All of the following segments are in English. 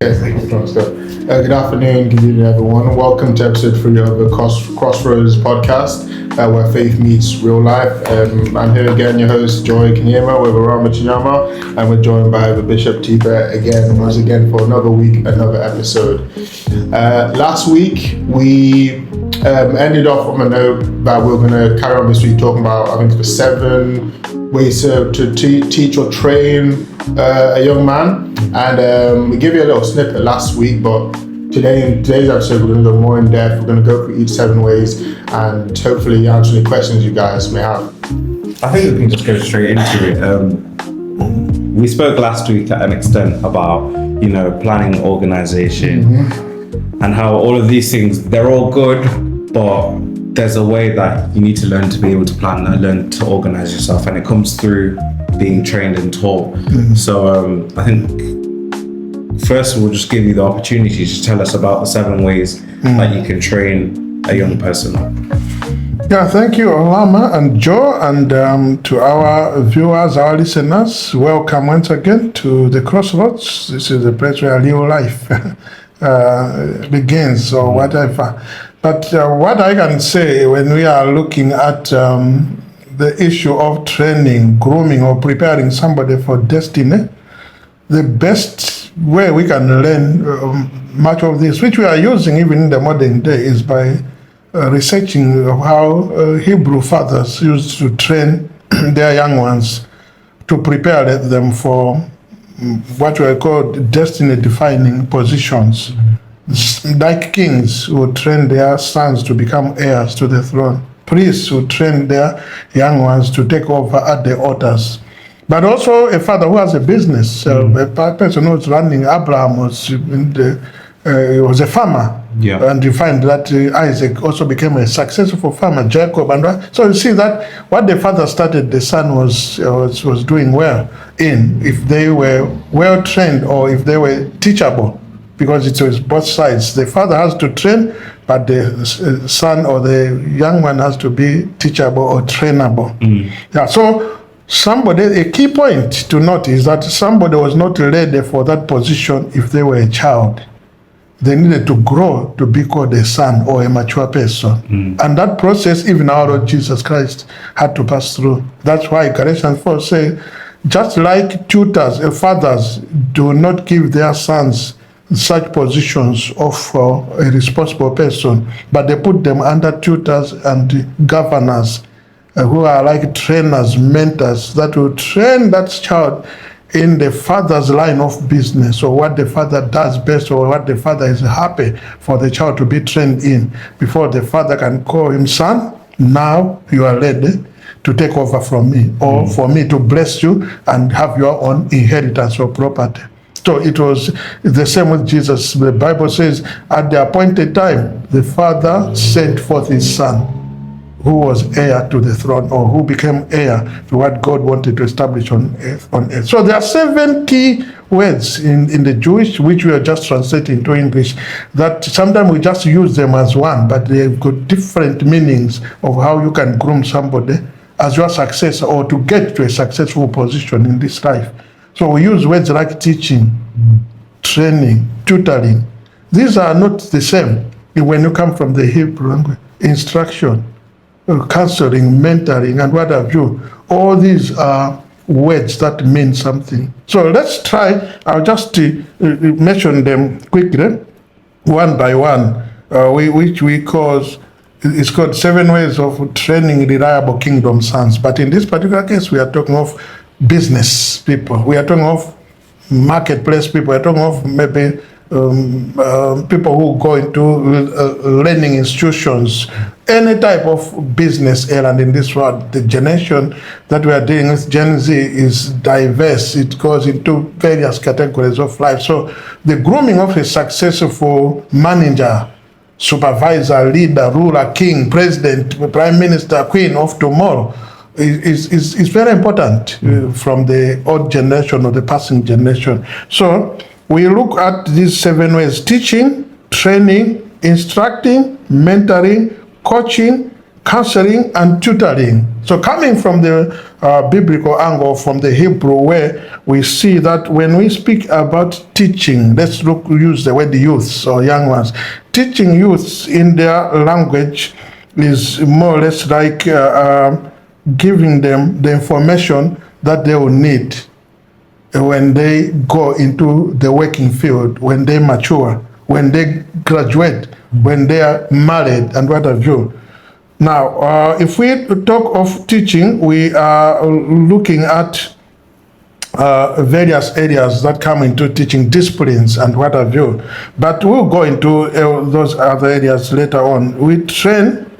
Yes, thank you, Pastor. Good afternoon, good evening, everyone. Welcome to episode 3 of the Crossroads podcast, where faith meets real life. I'm here again, your host, Joy Kanyema, with Arama Chinyama, and we're joined by the Bishop Thipa once again, for another week, another episode. Last week, we ended off on a note that we're going to carry on this week talking about, I think, the 7 ways to teach or train a young man. And we gave you a little snippet last week, but in today's episode, we're going to go more in depth. We're going to go through each 7 ways and hopefully answer any questions you guys may have. I think we can just go straight into it. We spoke last week at an extent about, planning, organization, and how all of these things, they're all good, but there's a way that you need to learn to be able to plan and learn to organize yourself, and it comes through being trained and taught. So I think first we'll just give you the opportunity to tell us about the 7 ways that you can train a young person. Yeah, thank you, Olama and Joe, and to our viewers, our listeners, welcome once again to the Crossroads. This is the place where real life begins, or whatever. But what I can say when we are looking at the issue of training, grooming, or preparing somebody for destiny, the best way we can learn much of this, which we are using even in the modern day, is by researching how Hebrew fathers used to train their young ones to prepare them for what were called destiny-defining positions. Like kings who train their sons to become heirs to the throne, priests who train their young ones to take over at the altars. But also a father who has a business, a person who's running. Abraham was a farmer, and you find that Isaac also became a successful farmer, Jacob, and so you see that what the father started, the son was doing well in, if they were well trained or if they were teachable, because it was both sides. The father has to train, but the son or the young one has to be teachable or trainable. Yeah, so a key point to note is that somebody was not ready for that position if they were a child. They needed to grow to be called a son or a mature person. And that process, even our Lord Jesus Christ had to pass through. That's why Galatians 4 says, just like tutors, fathers do not give their sons such positions of a responsible person, but they put them under tutors and governors who are like trainers, mentors, that will train that child in the father's line of business, or what the father does best, or what the father is happy for the child to be trained in, before the father can call him, son, now you are ready to take over from me, or for me to bless you and have your own inheritance or property. So it was the same with Jesus. The Bible says, at the appointed time, the Father sent forth his Son, who was heir to the throne, or who became heir to what God wanted to establish on earth. So there are 7 key words in the Jewish, which we are just translating into English, that sometimes we just use them as one, but they've got different meanings of how you can groom somebody as your successor, or to get to a successful position in this life. So we use words like teaching, training, tutoring. These are not the same when you come from the Hebrew language. Instruction, counseling, mentoring, and what have you. All these are words that mean something. So let's try, I'll just mention them quickly, one by one, which we call, it's called 7 ways of training reliable kingdom sons. But in this particular case, we are talking of business people. We are talking of marketplace people. We are talking of maybe people who go into learning institutions, any type of business errand in this world. The generation that we are dealing with, Gen Z, is diverse. It goes into various categories of life. So the grooming of a successful manager, supervisor, leader, ruler, king, president, prime minister, queen of tomorrow is very important from the old generation or the passing generation. So we look at these 7 ways: teaching, training, instructing, mentoring, coaching, counseling and tutoring. So coming from the biblical angle, from the Hebrew, where we see that when we speak about teaching, let's use the word youths or young ones. Teaching youths in their language is more or less like giving them the information that they will need when they go into the working field, when they mature, when they graduate, when they are married, and what have you. Now, if we talk of teaching, we are looking at various areas that come into teaching, disciplines and what have you. But we'll go into those other areas later on. We train.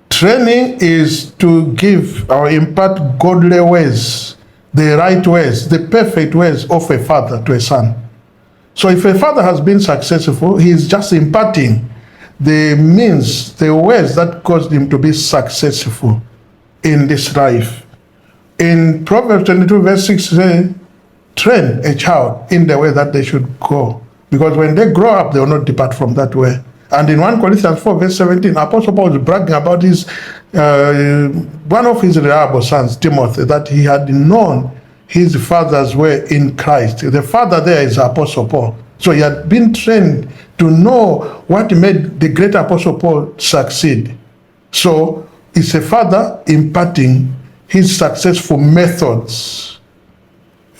Training is to give or impart godly ways, the right ways, the perfect ways of a father to a son. So if a father has been successful, he is just imparting the means, the ways that caused him to be successful in this life. In Proverbs 22 verse 6 says, train a child in the way that they should go, because when they grow up, they will not depart from that way. And in 1 Corinthians 4 verse 17, Apostle Paul was bragging about his one of his reliable sons, Timothy, that he had known his father's way in Christ. The father there is Apostle Paul. So he had been trained to know what made the great Apostle Paul succeed. So it's a father imparting his successful methods,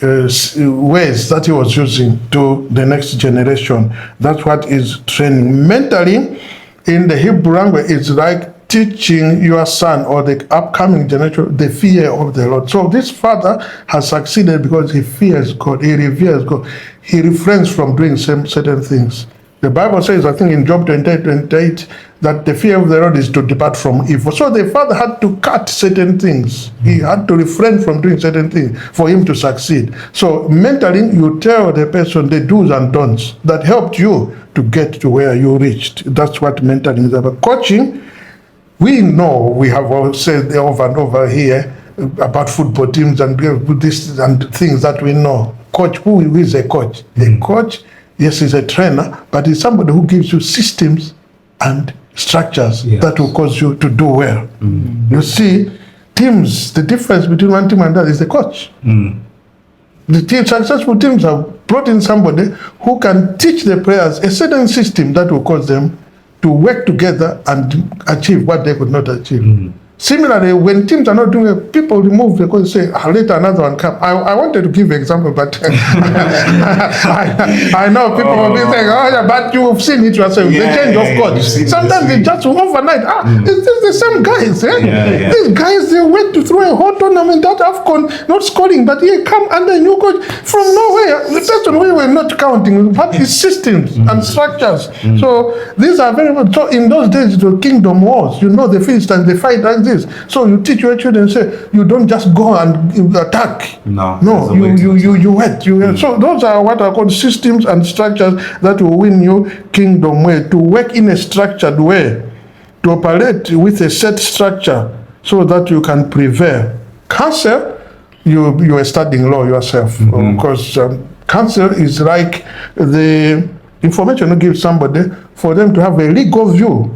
ways that he was using to the next generation. That's what is training. Mentoring in the Hebrew language is like teaching your son or the upcoming generation the fear of the Lord. So this father has succeeded because he fears God, he reveres God, he refrains from doing certain things. The Bible says, I think in Job 28, that the fear of the Lord is to depart from evil. So the father had to cut certain things. He had to refrain from doing certain things for him to succeed. So mentoring, you tell the person the do's and don'ts that helped you to get to where you reached. That's what mentoring is about. Coaching, we know, we have all said over and over here about football teams and this and things that we know. Coach, who is a coach? A coach, yes, he's a trainer, but he's somebody who gives you systems and structures that will cause you to do well. You see, teams, the difference between one team and that is the coach. The successful teams have brought in somebody who can teach the players a certain system that will cause them to work together and achieve what they could not achieve. Similarly, when teams are not doing it, people remove because they say, later another one come. I wanted to give an example, but I know people will be saying, but you've seen it yourself. The change of coach. Sometimes they just overnight, it's the same guys. These guys, they went to throw a whole tournament that AFCON, not scoring, but here come under new coach from nowhere. The person we were not counting, but his systems and structures. So these are very much, so in those days, the kingdom wars, you know, the Philistines, they fight like this. So you teach your children, say, you don't just go and attack. No, you wait. So those are what are called systems and structures that will win you kingdom way, to work in a structured way, to operate with a set structure so that you can prevail. Counsel, you are studying law yourself, because counsel is like the information you give somebody for them to have a legal view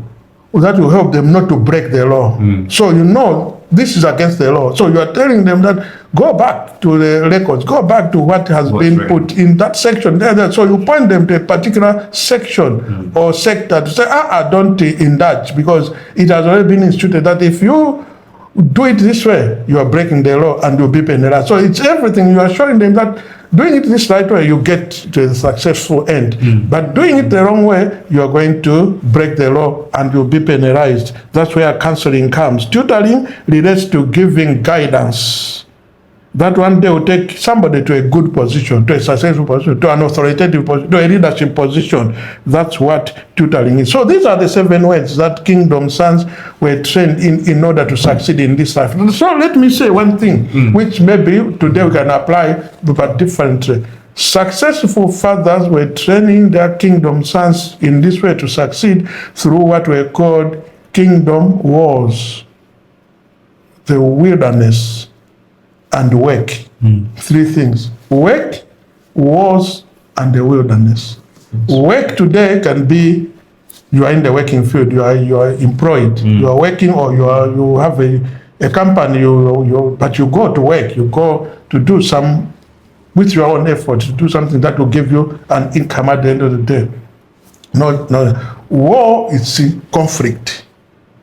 that will help them not to break the law. So you know this is against the law. So you are telling them that go back to the records, go back to what has been put in that section. So you point them to a particular section or sector to say, don't indulge, because it has already been instituted that if you do it this way, you are breaking the law and you'll be penalized. So it's everything. You are showing them that doing it this right way, you get to a successful end. But doing it the wrong way, you are going to break the law and you'll be penalized. That's where counseling comes. Tutoring relates to giving guidance. That one day will take somebody to a good position, to a successful position, to an authoritative position, to a leadership position. That's what tutoring is. So these are the 7 ways that kingdom sons were trained in order to succeed in this life. So let me say one thing, which maybe today we can apply, but differently. Successful fathers were training their kingdom sons in this way to succeed through what were called kingdom wars, the wilderness, and work. 3 things: work, wars, and the wilderness. Work today can be You are in the working field. You are employed. You are working, or you have a company. But you go to work. You go to do some with your own effort to do something that will give you an income at the end of the day. No. War is conflict.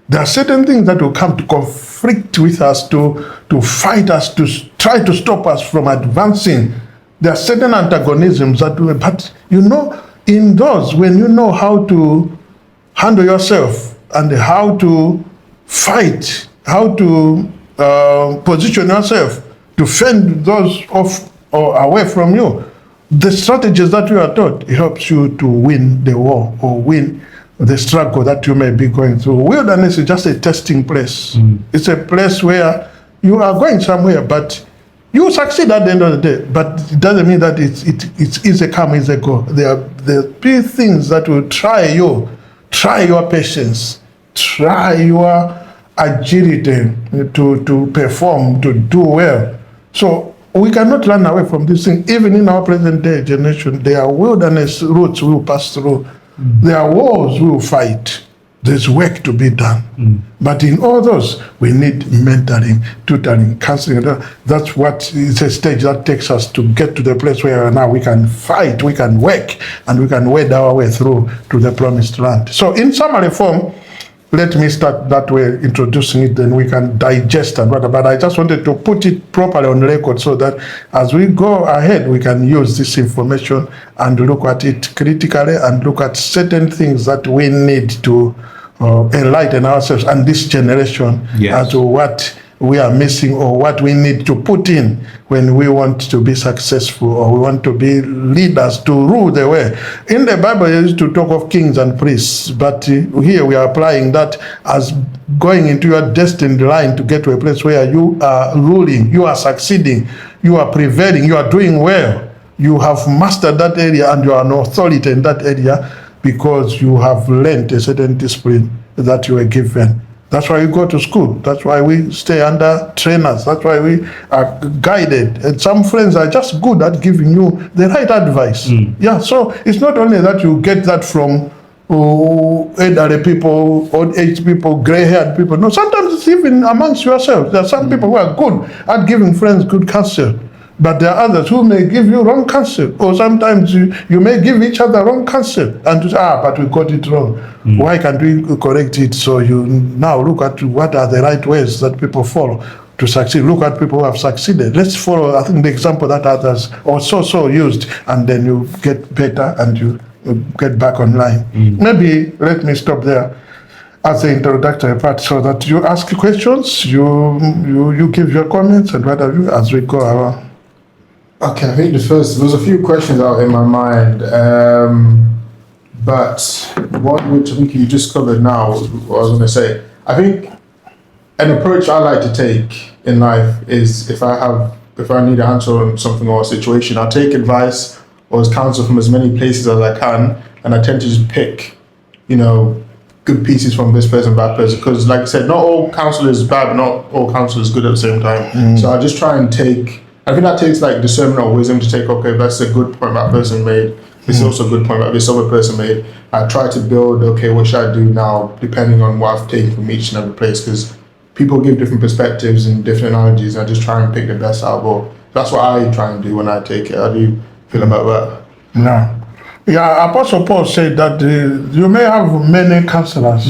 There are certain things that will come to conflict with us, to fight us, to try to stop us from advancing. There are certain antagonisms that will, but in those, when you know how to handle yourself and how to fight, how to position yourself to fend those off or away from you, the strategies that you are taught, it helps you to win the war or win the struggle that you may be going through. Wilderness is just a testing place. It's a place where you are going somewhere, but you succeed at the end of the day. But it doesn't mean that it's easy come, easy go. There are things that will try you, try your patience, try your agility to perform, to do well. So we cannot run away from this thing. Even in our present day generation, there are wilderness routes we will pass through. There are wars we will fight. There's work to be done. But in all those, we need mentoring, tutoring, counseling. That's what is a stage that takes us to get to the place where now we can fight, we can work, and we can wade our way through to the promised land. So in summary form, let me start that way, introducing it, then we can digest and whatever. But I just wanted to put it properly on record so that as we go ahead, we can use this information and look at it critically and look at certain things that we need to enlighten ourselves and this generation as to what we are missing or what we need to put in when we want to be successful or we want to be leaders to rule the way. In the Bible, it used to talk of kings and priests, but here we are applying that as going into your destined line to get to a place where you are ruling, you are succeeding, you are prevailing, you are doing well. You have mastered that area and you are an authority in that area because you have learned a certain discipline that you were given. That's why we go to school. That's why we stay under trainers. That's why we are guided. And some friends are just good at giving you the right advice. Yeah, so it's not only that you get that from elderly people, old age people, gray-haired people. No, sometimes it's even amongst yourselves. There are some people who are good at giving friends good counsel. But there are others who may give you wrong counsel, or sometimes you may give each other wrong counsel, and you say, but we got it wrong. Why can't we correct it? So you now look at what are the right ways that people follow to succeed. Look at people who have succeeded. Let's follow, I think, the example that others also used, and then you get better and you get back online. Maybe let me stop there as the introductory part so that you ask questions, you give your comments and what have you as we go around. Okay, I think there's a few questions out in my mind, but one which I think you just covered now, what I was going to say, I think an approach I like to take in life is if I need an answer on something or a situation, I'll take advice or counsel from as many places as I can, and I tend to just pick, good pieces from this person, bad person, because like I said, not all counsel is bad, not all counsel is good at the same time. So I just try and I think that takes like discernment or wisdom to take, okay, that's a good point that person made. This is also a good point that this other person made. I try to build, okay, what should I do now, depending on what I've taken from each and every place, because people give different perspectives and different analogies, and I just try and pick the best out of all. That's what I try and do when I take it. How do you feel about that? Yeah, Apostle Paul said that you may have many counselors,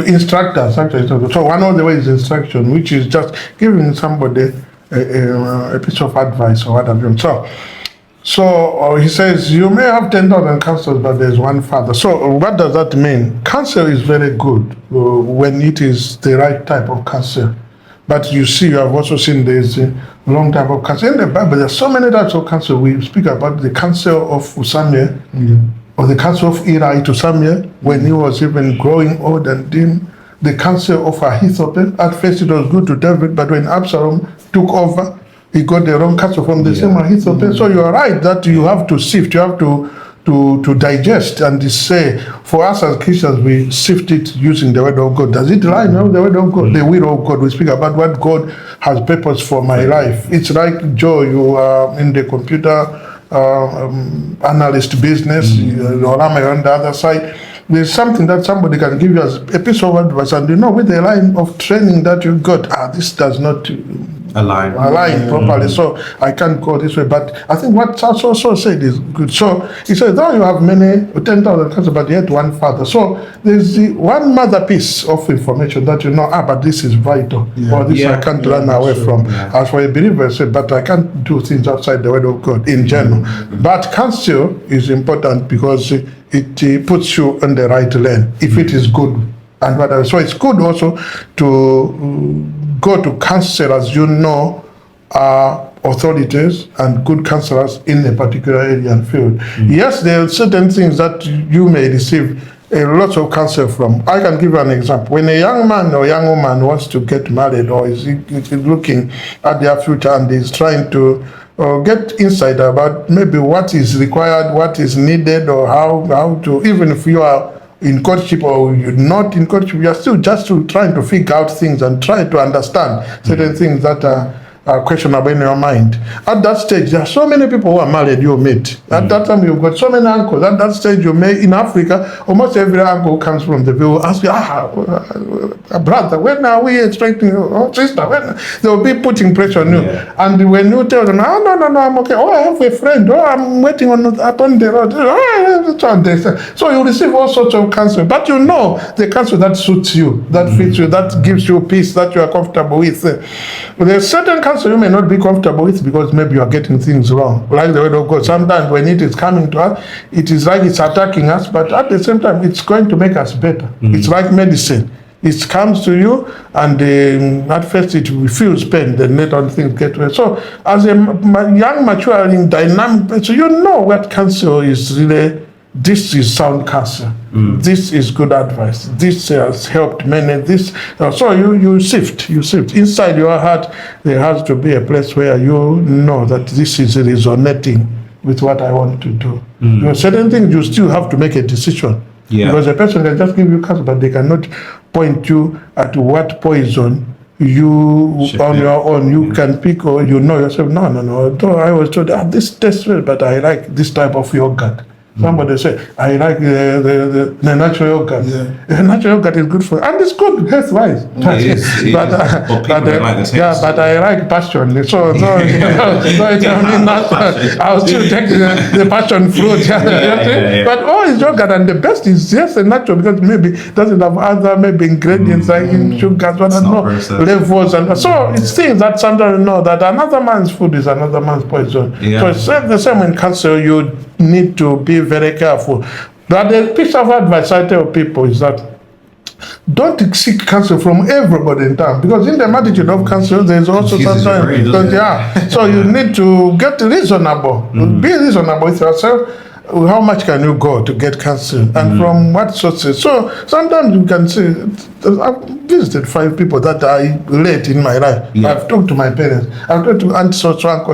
instructors, actually. So one of the ways is instruction, which is just giving somebody a piece of advice or what have you. So he says, you may have 10,000 counselors, but there's one father. So what does that mean? Counsel is very good when it is the right type of counsel. But you see, you have also seen there's a wrong type of counsel. In the Bible, there's so many types of counsel. We speak about the counsel of Samuel, or the counsel of Eli to Samuel when he was even growing old and dim. The counsel of Ahithophel. At first it was good to David, but when Absalom took over, he got the wrong counsel from the same Ahithophel. So you are right that you have to sift, you have to digest and say, for us as Christians, we sift it using the word of God. Does it line up the word of God? The will of God. We speak about what God has purpose for my life. It's like Joe, you are in the computer analyst business, or am I on the other side? there's something that somebody can give you as a piece of advice, and with the line of training that you got, this does not align properly, so I can't go this way. But I think what Charles also said is good. So he said, though you have many 10,000 counselors, but yet one father. So there's the one mother piece of information that but this is vital, or this I can't run away from. As for a believer, I said, but I can't do things outside the word of God in general. But counsel is important because it puts you on the right lane if it is good and whatever. So it's good also to go to counselors authorities and good counselors in a particular area and field. Yes, there are certain things that you may receive a lot of counsel from. I can give you an example. When a young man or young woman wants to get married, or is looking at their future and is trying to get insight about maybe what is required, what is needed, or how to, even if you are in courtship or you're not in courtship, you're still just trying to figure out things and try to understand certain things that are questionable in your mind. At that stage, there are so many people who are married you meet. At that time, you've got so many uncles. At that stage, you may, in Africa, almost every uncle comes from the village, ask you, brother, when are we expecting you? Oh, sister, when? They will be putting pressure on you. And when you tell them, no, I'm okay. Oh, I have a friend. Oh, I'm waiting upon the road. So you receive all sorts of counsel. But the counsel that suits you, that fits you, that gives you peace, that you are comfortable with. There's certain counsel you may not be comfortable with because maybe you are getting things wrong. Like the word of God, sometimes when it is coming to us, it is like it's attacking us, but at the same time, it's going to make us better. It's like medicine. It comes to you, and at first it feels pain, then later on things get well. So as a young, maturing, dynamic person, what counsel is really. This is sound counsel. This is good advice. This has helped many. So you sift. Inside your heart, there has to be a place where you know that this is resonating with what I want to do. Certain things you still have to make a decision. Because a person can just give you counsel, but they cannot point you at what poison you on your own you can pick, or yourself. No. Though I was told this tastes well, but I like this type of yogurt. Somebody say, I like the natural yogurt. The natural yogurt is good for, and it's good health-wise. But I like passion. So I'll still take the passion fruit. But all is yogurt, and the best is just the natural, because maybe it doesn't have other ingredients like sugars, levels, and so it's things that sometimes that another man's food is another man's poison. So it's the same in counsel. You need to be very careful. But the piece of advice I tell people is that don't seek counsel from everybody in town, because in the multitude of counsel there is also sometimes so you need to get reasonable. Be reasonable with yourself. How much can you go to get counsel, and from what sources? So sometimes you can say, I've visited 5 people that are late in my life. I've talked to my parents. I've talked to aunt uncle,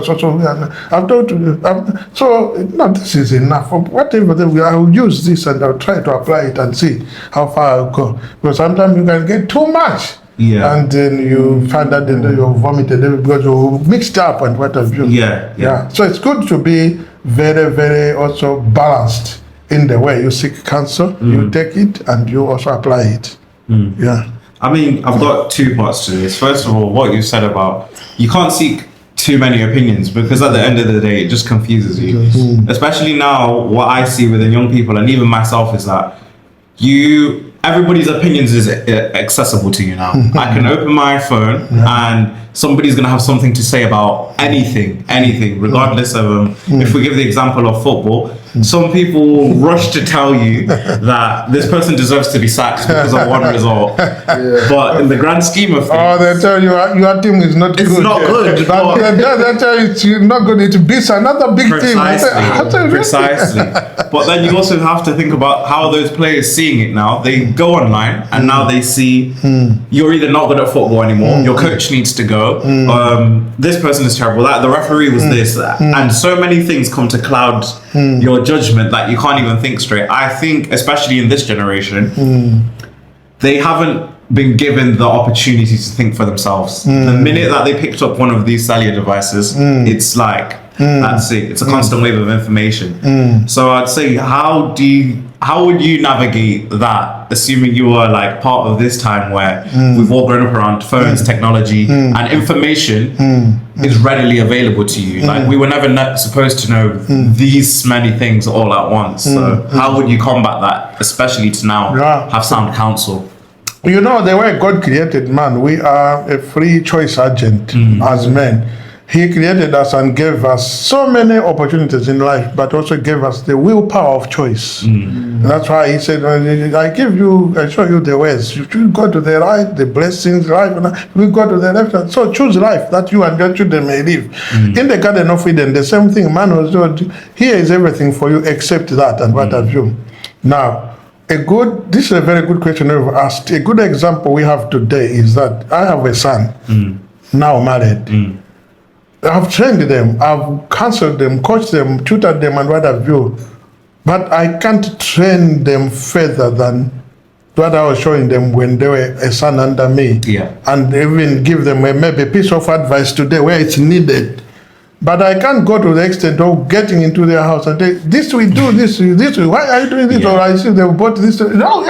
I've talked to this is enough. Whatever I will use this, and I'll try to apply it and see how far I'll go. Because sometimes you can get too much. And then you find that you vomited because you mixed up and what have you. So it's good to be very, very also balanced in the way you seek counsel, you take it, and you also apply it. I mean, I've got 2 parts to this. First of all, what you said about you can't seek too many opinions, because at the end of the day, it just confuses you. Especially now, what I see within young people, and even myself, is that everybody's opinions is accessible to you now. I can open my phone and somebody's going to have something to say about anything, regardless of if we give the example of football, some people will rush to tell you that this person deserves to be sacked because of one result. But in the grand scheme of things, they tell you your team is not good. It's not good. But they tell you it's not good. It beats another big team. Precisely. But then you also have to think about how those players seeing it now. They go online and now they see you're either not good at football anymore. Your coach needs to go. This person is terrible. The referee was this, and so many things come to cloud your judgment that you can't even think straight. I think, especially in this generation, they haven't been given the opportunity to think for themselves. The minute that they picked up one of these cellular devices, it's like That's it. It's a constant wave of information. So I'd say, how would you navigate that, assuming you are like part of this time where we've all grown up around phones, technology, and information is readily available to you. Like, we were never supposed to know these many things all at once. So how would you combat that, especially to now have sound counsel? You know, the way God created man, we are a free choice agent as men. He created us and gave us so many opportunities in life, but also gave us the willpower of choice. That's why he said, I show you the ways. You should go to the right, the blessings, life, we go to the left. So choose life that you and your children may live. In the Garden of Eden, the same thing, man was told, here is everything for you except that and what have you. Now, this is a very good question you've asked. A good example we have today is that I have a son, now married. I've trained them, I've counseled them, coached them, tutored them, and what have you. But I can't train them further than what I was showing them when they were a son under me. And even give them maybe a piece of advice today where it's needed. But I can't go to the extent of getting into their house and say, this we do, this we, why are you doing this? Or I see they bought this. No,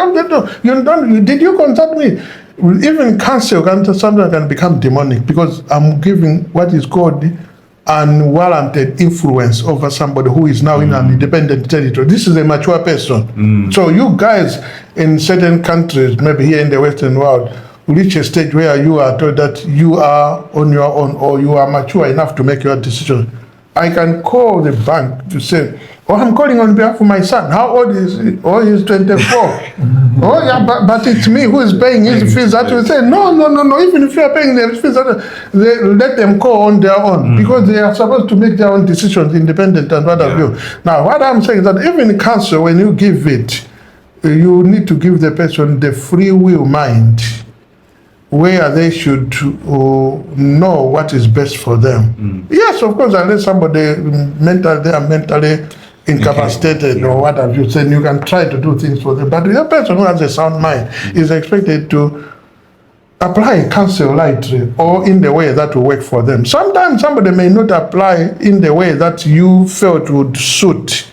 you don't, did you consult me? Even counsel sometimes can become demonic because I'm giving what is called unwarranted influence over somebody who is now in an independent territory. This is a mature person. So you guys in certain countries, maybe here in the Western world, reach a stage where you are told that you are on your own or you are mature enough to make your decision. I can call the bank to say, I'm calling on behalf of my son. How old is he? Oh, he's 24. Oh, yeah, but it's me who is paying his fees. That will say, no. Even if you are paying their fees, let them call on their own because they are supposed to make their own decisions independent and what have you. Now, what I'm saying is that even in counsel, when you give it, you need to give the person the free will mind where they should know what is best for them. Yes, of course, unless somebody they are mentally incapacitated or what have you, then you can try to do things for them. But the person who has a sound mind is expected to apply counsel lightly or in the way that will work for them. Sometimes somebody may not apply in the way that you felt would suit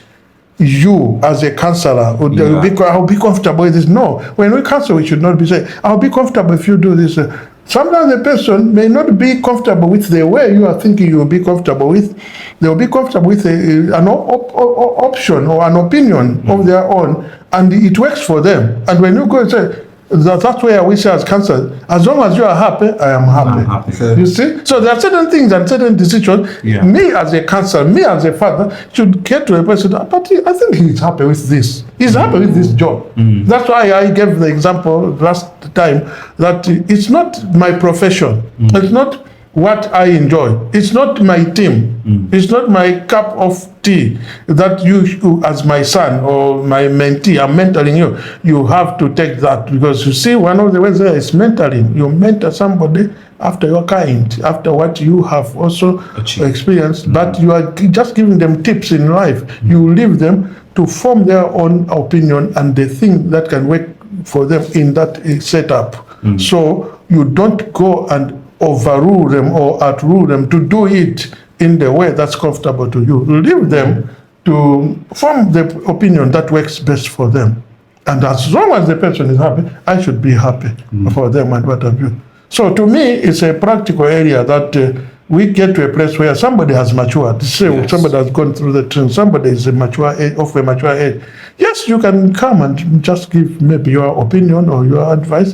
you as a counselor. I'll be comfortable with this. No, when we counsel, we should not be saying, I'll be comfortable if you do this. Sometimes the person may not be comfortable with the way you are thinking you will be comfortable with. They will be comfortable with an option or an opinion of their own, and it works for them. And when you go and say, that's where we say as counselors, as long as you are happy, I am happy. You see? So there are certain things and certain decisions. Me as a counselor, me as a father, should get to a person, but I think he's happy with this. He's happy with this job. That's why I gave the example last time that it's not my profession. It's not what I enjoy. It's not my team. It's not my cup of tea that you, as my son or my mentee, I'm mentoring you. You have to take that because you see, one of the ways there is mentoring. You mentor somebody after your kind, after what you have also experienced, but you are just giving them tips in life. You leave them to form their own opinion and the thing that can work for them in that setup. So you don't go and overrule them or outrule them to do it in the way that's comfortable to you. Leave them to form the opinion that works best for them. And as long as the person is happy, I should be happy for them and what have you. So to me, it's a practical area that we get to a place where somebody has matured. Say somebody has gone through the training, somebody is a mature age, of a mature age. Yes, you can come and just give maybe your opinion or your advice,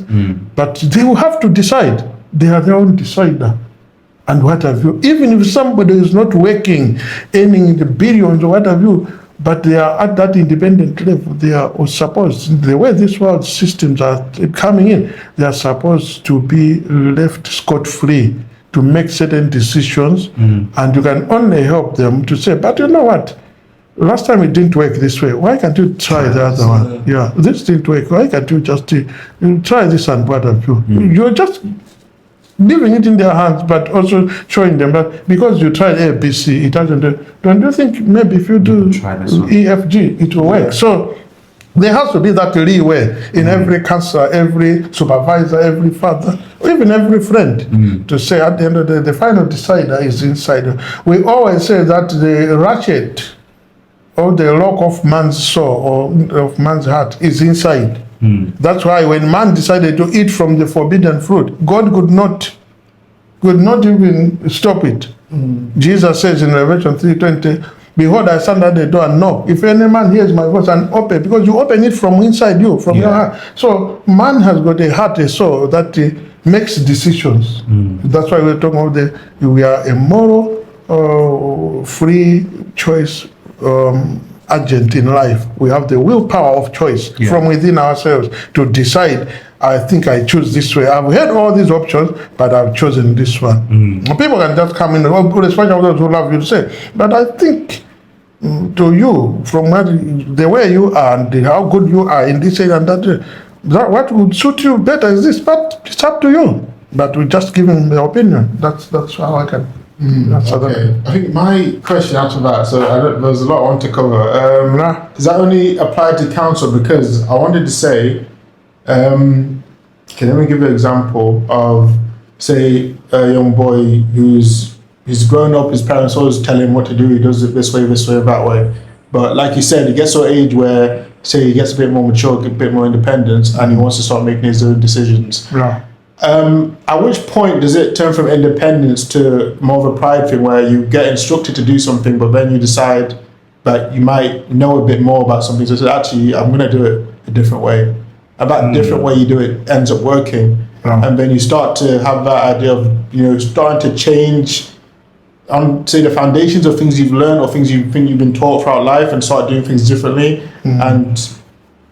but they will have to decide. They are their own decider. And what have you. Even if somebody is not working, earning the billions or what have you, but they are at that independent level, they are supposed, the way these world systems are coming in, they are supposed to be left scot-free to make certain decisions, and you can only help them to say, but you know what? Last time it didn't work this way. Why can't you try the other one? Yeah, this didn't work. Why can't you just try this and what have you? You're just leaving it in their hands, but also showing them that because you tried A, B, C, it doesn't do. Don't you think maybe if you do E, F, G, it will work? So There has to be that leeway in every counselor, every supervisor, every father, or even every friend to say at the end of the day, the final decider is inside. We always say that the ratchet or the lock of man's soul or of man's heart is inside. That's why when man decided to eat from the forbidden fruit, God could not even stop it. Jesus says in Revelation 3:20, behold, I stand at the door and knock. If any man hears my voice and open, because you open it from inside you, from your heart. So man has got a heart, a soul that makes decisions. That's why we're talking about we are a moral, free choice agent in life. We have the willpower of choice from within ourselves to decide. I think I choose this way. I've had all these options, but I've chosen this one. People can just come in, especially those who love you, to say, but I think to you, from the way you are and how good you are in this area and that what would suit you better is this, but it's up to you. But we just give him the opinion. That's how I can. Okay. I think my question after that, there's a lot I want to cover. Does that only apply to counsel? Because I wanted to say, let me give you an example of, say, a young boy he's grown up, his parents always tell him what to do, he does it this way, that way. But like you said, he gets to an age where, say, he gets a bit more mature, a bit more independence, and he wants to start making his own decisions. At which point does it turn from independence to more of a pride thing, where you get instructed to do something, but then you decide that you might know a bit more about something, so actually I'm going to do it a different way. And that different way you do it ends up working. And then you start to have that idea of, starting to change say the foundations of things you've learned or things you think you've been taught throughout life, and start doing things differently. And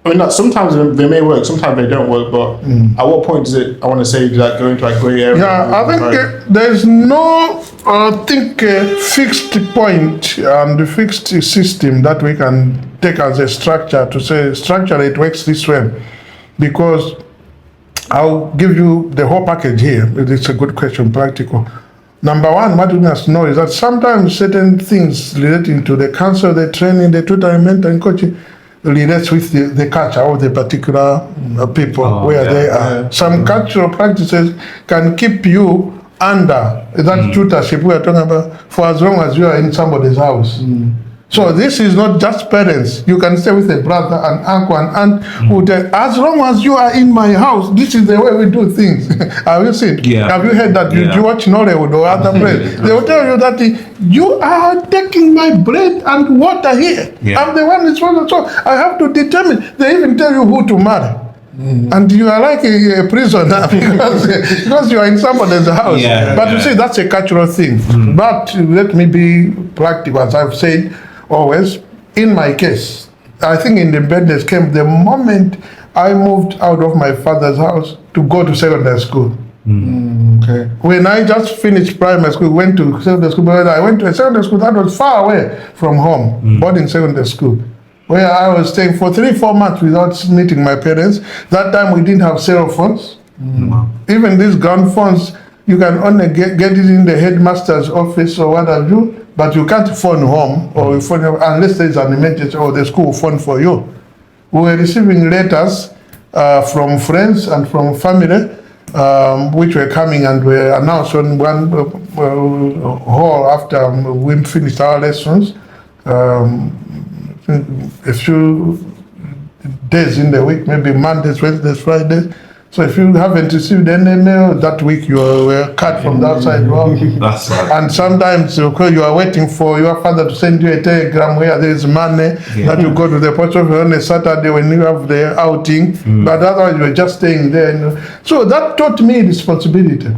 I mean, sometimes they may work, sometimes they don't work, but at what point does it, I want to say, that go into like grey area? Yeah, I think there's no, fixed point and fixed system that we can take as a structure to say, structurally it works this way. Because I'll give you the whole package here. It's a good question, practical. Number one, what we must know is that sometimes certain things relating to the counsel, the training, the tutoring, mentoring, coaching, relates with the culture of the particular people where they are. Some cultural practices can keep you under that tutorship we are talking about for as long as you are in somebody's house. So this is not just parents. You can stay with a brother, an uncle, and aunt who tell, as long as you are in my house, this is the way we do things. Have you seen? Have you heard that? You watch Nollywood or other place? They will tell you that you are taking my bread and water here. I'm the one responsible, so I have to determine. They even tell you who to marry. And you are like a prisoner because you are in somebody's house. But you see, that's a cultural thing. But let me be practical, as I've said always. In my case, I think independence came the moment I moved out of my father's house to go to secondary school. When I just finished primary school, went to secondary school, but I went to a secondary school that was far away from home, boarding secondary school, where I was staying for 3-4 months without meeting my parents. That time we didn't have cell phones. Even these ground phones, you can only get it in the headmaster's office or what have you, but you can't phone home or phone unless there's an emergency or the school phone for you. We were receiving letters from friends and from family which were coming and were announced on one hall after we finished our lessons. A few days in the week, maybe Mondays, Wednesdays, Fridays. So if you haven't received any mail that week, you were cut from the outside world. That's right. And sometimes you are waiting for your father to send you a telegram where there is money that you go to the post office on a Saturday when you have the outing. But otherwise you are just staying there. So that taught me responsibility.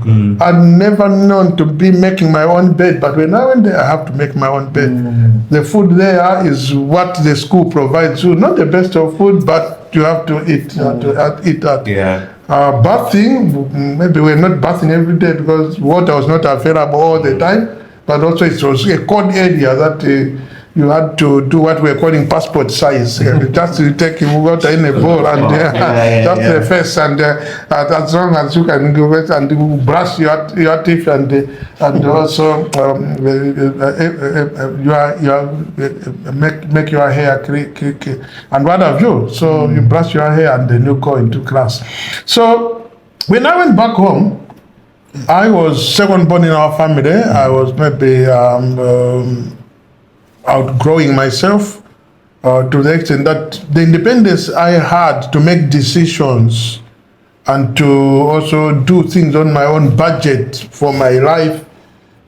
I'd never known to be making my own bed, but when I went there, I have to make my own bed. The food there is what the school provides you. Not the best of food, but you have to eat. Eat that. Bathing, maybe we're not bathing every day because water was not available all the time, but also it was a cold area that you had to do what we're calling passport size, just to take water in a bowl and just the face, and as long as you can do it and you brush your teeth and also make your hair and what have you. So you brush your hair and then you go into class. So when I went back home, I was second born in our family. I was maybe outgrowing myself to the extent that the independence I had to make decisions and to also do things on my own budget for my life,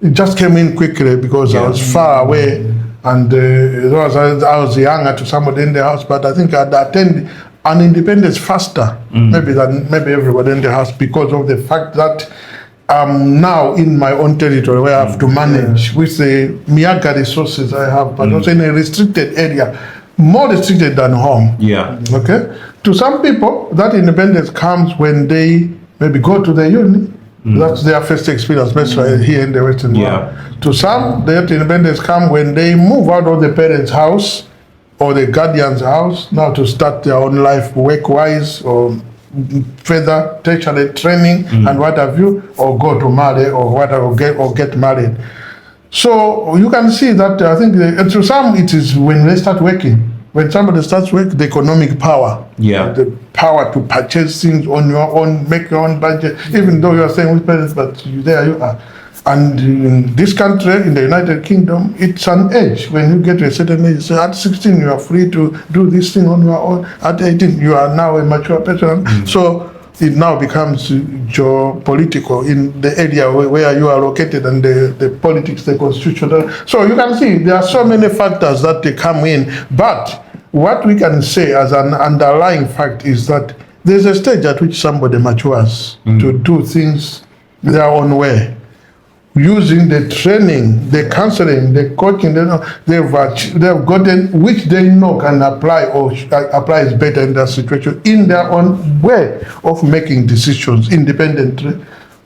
it just came in quickly because I was far away, and I was younger to somebody in the house, but I think I'd attained an independence faster maybe than everybody in the house, because of the fact that I'm now in my own territory where I have to manage with the meager resources I have, but also in a restricted area, more restricted than home. Yeah. Okay. To some people, that independence comes when they maybe go to the uni. That's their first experience, especially here in the Western world. To some, that independence comes when they move out of the parents' house or the guardian's house now to start their own life work-wise or further tertiary training and what have you, or go to marry or whatever, or get married. So you can see that I think to some it is when they start working. When somebody starts work, the economic power, the power to purchase things on your own, make your own budget, even though you are staying with parents, but there you are. And in this country, in the United Kingdom, it's an age. When you get to a certain age, so at 16, you are free to do this thing on your own. At 18, you are now a mature person. So it now becomes geopolitical in the area where you are located, and the politics, the constitution. So you can see there are so many factors that they come in. But what we can say as an underlying fact is that there's a stage at which somebody matures to do things their own way, using the training, the counseling, the coaching they've gotten, which they know can apply or applies better in that situation, in their own way of making decisions independently,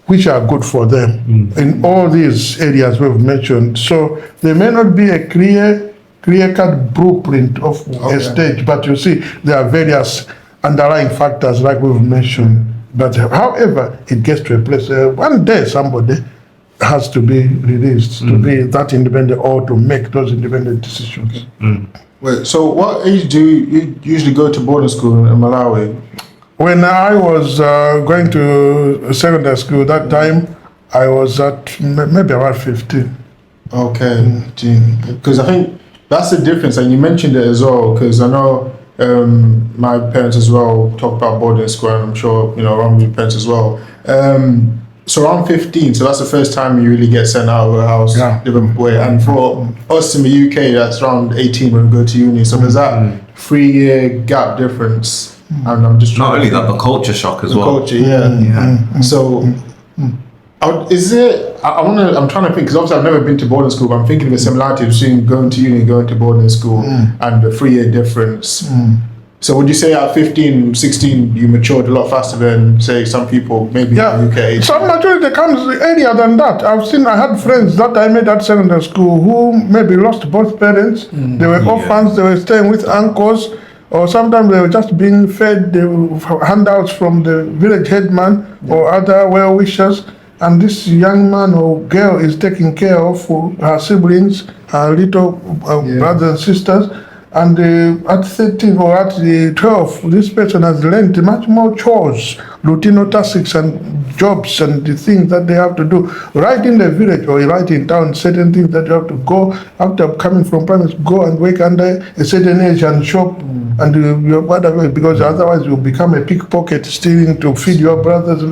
which are good for them in all these areas we've mentioned. So there may not be a clear-cut blueprint of a stage, but you see there are various underlying factors like we've mentioned. But however, it gets to a place one day somebody has to be released to be that independent or to make those independent decisions. Wait, so what age do you usually go to boarding school in Malawi? When I was going to secondary school, that time I was at maybe about 15. Okay, because I think that's the difference, and you mentioned it as well, because I know my parents as well talk about boarding school, and I'm sure around your parents as well. So around 15, so that's the first time you really get sent out of a house, living away. And for us in the UK, that's around 18 when we go to uni. So there's that 3-year gap difference. And I'm just not only that, the culture shock as well. Culture, So is it? I'm trying to think, because obviously I've never been to boarding school, but I'm thinking of a similarity between going to uni and going to boarding school and the 3-year difference. So would you say at 15, 16, you matured a lot faster than, say, some people maybe in the UK? Some maturity comes earlier than that. I had friends that I met at secondary school who maybe lost both parents. They were orphans, they were staying with uncles, or sometimes they were just being fed handouts from the village headman or other well-wishers. And this young man or girl is taking care of her siblings, her little brothers and sisters. And at 13 or at 12, this person has learned much more chores, routine tasks and jobs and the things that they have to do right in the village or right in town, certain things that you have to go after coming from primary, go and work under a certain age and shop and whatever, because otherwise you'll become a pickpocket stealing to feed your brothers.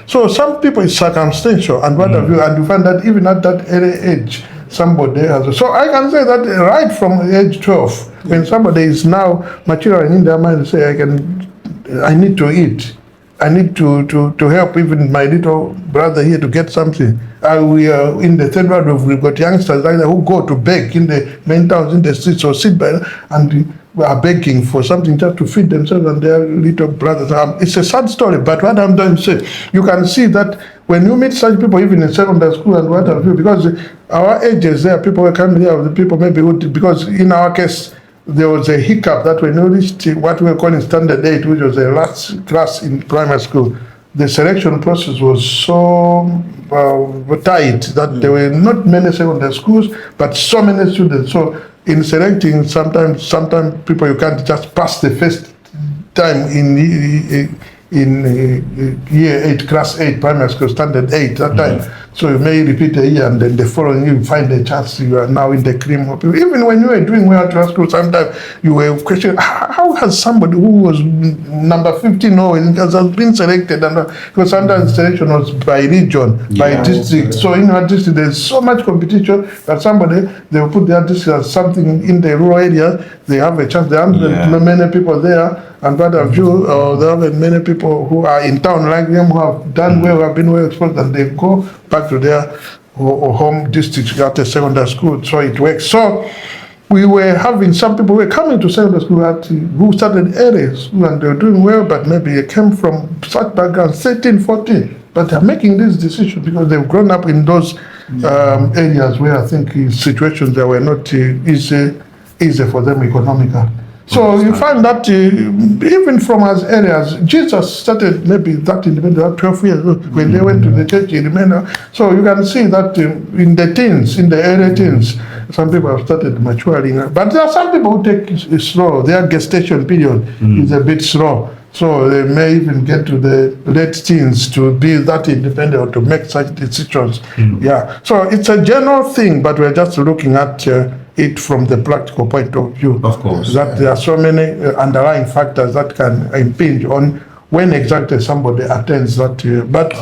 So some people it's circumstantial and what have you, and you find that even at that early age, somebody has. So I can say that right from age 12, when somebody is now maturing in their mind, say, I need to eat. I need to help even my little brother here to get something. We are in the third world, we've got youngsters like that who go to beg in the main towns, in the streets, or sit by and are begging for something just to feed themselves and their little brothers. It's a sad story, but what I'm trying to say, you can see that when you meet such people, even in secondary school and what have you, because our ages there, people were coming here, the people maybe would, because in our case, there was a hiccup that when you reached what we were calling standard 8, which was the last class in primary school, the selection process was so tight that there were not many secondary schools, but so many students. So in selecting, sometimes people, you can't just pass the first time in year 8, class 8, primary school, standard 8, that time. So you may repeat a year and then the following year you find a chance, you are now in the cream of people. Even when you were doing well at your school, sometimes you were questioning, how has somebody who was number 15 has been selected? And because sometimes selection was by region, by district. So in our district, there's so much competition that somebody, they will put their district as something in the rural area, they have a chance. There aren't many people there. And what have you, there are many people who are in town like them, who have done well, have been well exposed, and they go back to their home district at a secondary school. So it works. So we were having some people who were coming to secondary school who started early school and they were doing well, but maybe they came from such backgrounds, 13, 14. But they're making this decision because they've grown up in those areas where I think situations that were not easy for them economically. So you find that even from as early as Jesus started maybe that independent at 12 years old, when they went to the church, he remained. So you can see that in the teens, in the early teens, some people have started maturing. But there are some people who take it slow. Their gestation period is a bit slow. So they may even get to the late teens to be that independent or to make such decisions. Yeah. So it's a general thing, but we're just looking at it from the practical point of view. Of course. That there are so many underlying factors that can impinge on when exactly somebody attends that. But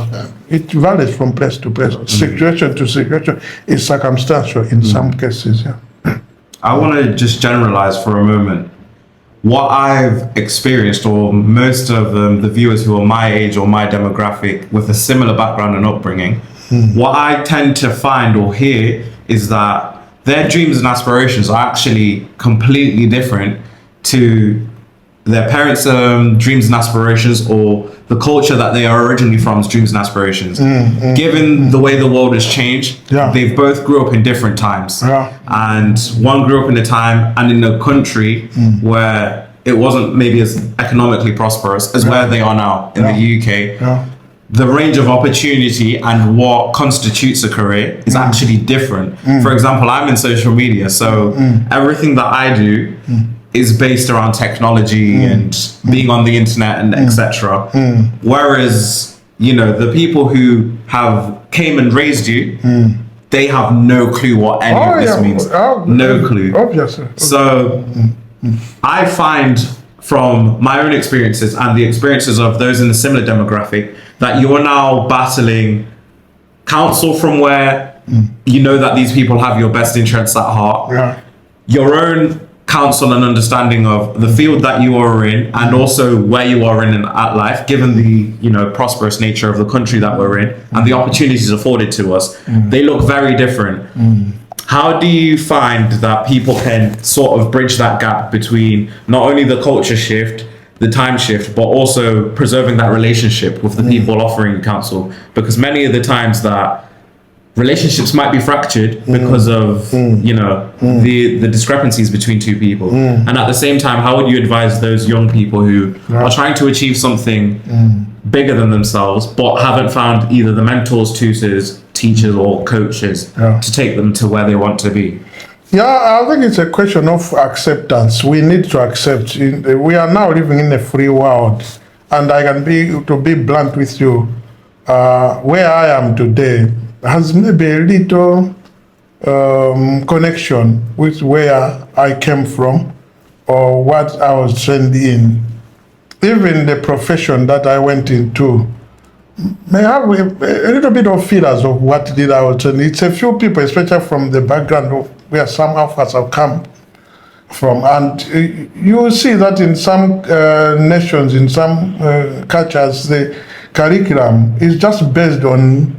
it varies from place to place, situation to situation. It's circumstantial in some cases. Yeah. I want to just generalize for a moment. What I've experienced, or most of the viewers who are my age or my demographic with a similar background and upbringing, what I tend to find or hear is that their dreams and aspirations are actually completely different to their parents' dreams and aspirations, or the culture that they are originally from's dreams and aspirations. Given the way the world has changed, they've both grew up in different times. And one grew up in a time and in a country where it wasn't maybe as economically prosperous as where they are now in the UK. The range of opportunity and what constitutes a career is actually different. For example, I'm in social media, so everything that I do is based around technology and being on the internet and etc. Whereas, the people who have came and raised you, they have no clue what any of this means. No clue. Obviously. So I find from my own experiences and the experiences of those in a similar demographic that you are now battling counsel from where you know that these people have your best interests at heart, your own counsel and understanding of the field that you are in, and also where you are in at life, given the prosperous nature of the country that we're in and the opportunities afforded to us. They look very different. How do you find that people can sort of bridge that gap between not only the culture shift, the time shift, but also preserving that relationship with the people offering counsel? Because many of the times that relationships might be fractured because of the discrepancies between two people. And at the same time, how would you advise those young people who are trying to achieve something bigger than themselves but haven't found either the mentors, tutors, teachers or coaches to take them to where they want to be? Yeah, I think it's a question of acceptance. We need to accept. We are now living in a free world, and I can be blunt with you. Where I am today has maybe a little connection with where I came from or what I was trained in. Even the profession that I went into may have a little bit of feelers of what did I was trained. It's a few people, especially from the background of where some of us have come from. And you will see that in some nations, in some cultures, the curriculum is just based on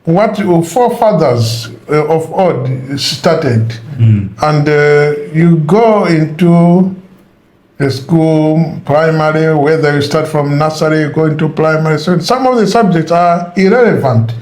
what forefathers of old started. And you go into a school, primary, whether you start from nursery, you go into primary. So some of the subjects are irrelevant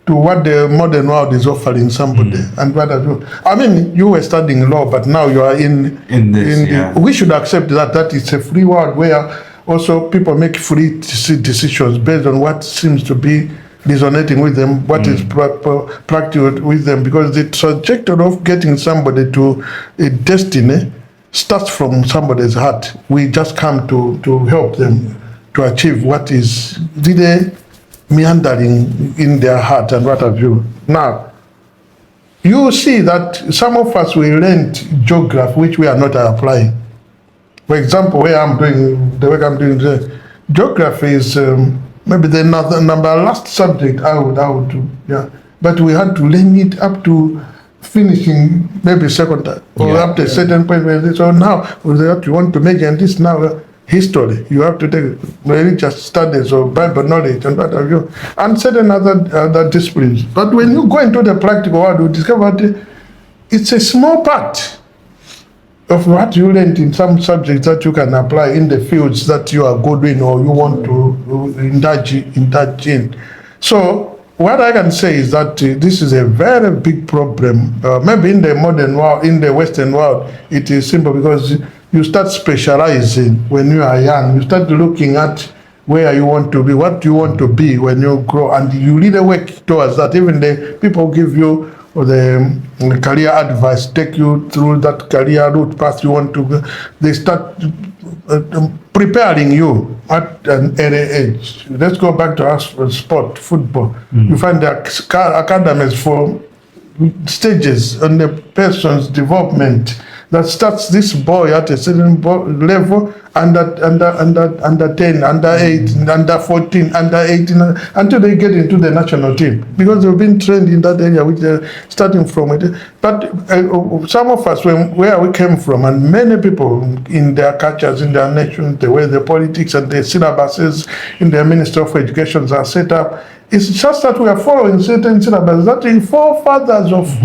to what the modern world is offering somebody. And what have you. I mean, you were studying law, but now you are in this. We should accept that it's a free world where also people make free decisions based on what seems to be resonating with them, what is practical with them, because the trajectory of getting somebody to a destiny starts from somebody's heart. We just come to help them to achieve what is really meandering in their heart and what have you. Now, you see that some of us, we learned geography, which we are not applying. For example, the work I'm doing today, geography is maybe the last subject I would do, yeah. But we had to learn it up to finishing maybe second or up to a certain point. So now, what you want to make, and this now, history, you have to take religious studies or Bible knowledge and what have you, and certain other disciplines. But when you go into the practical world, you discover that it's a small part of what you learned in some subjects that you can apply in the fields that you are good in or you want to indulge in. So what I can say is that this is a very big problem. Maybe in the modern world, in the Western world, it is simple because you start specializing when you are young. You start looking at where you want to be, what you want to be when you grow, and you really work towards that. Even the people give you the career advice, take you through that career route path you want to go. They start preparing you at an early age. Let's go back to our sport, football. You find the academies for stages on the person's development that starts this boy at a certain level, under 10, under 8, under 14, under 18, until they get into the national team, because they've been trained in that area which they're starting from it. But some of us, where we came from, and many people in their cultures, in their nations, the way the politics and the syllabuses in the Ministry of Education are set up, it's just that we are following certain syllabuses that the forefathers of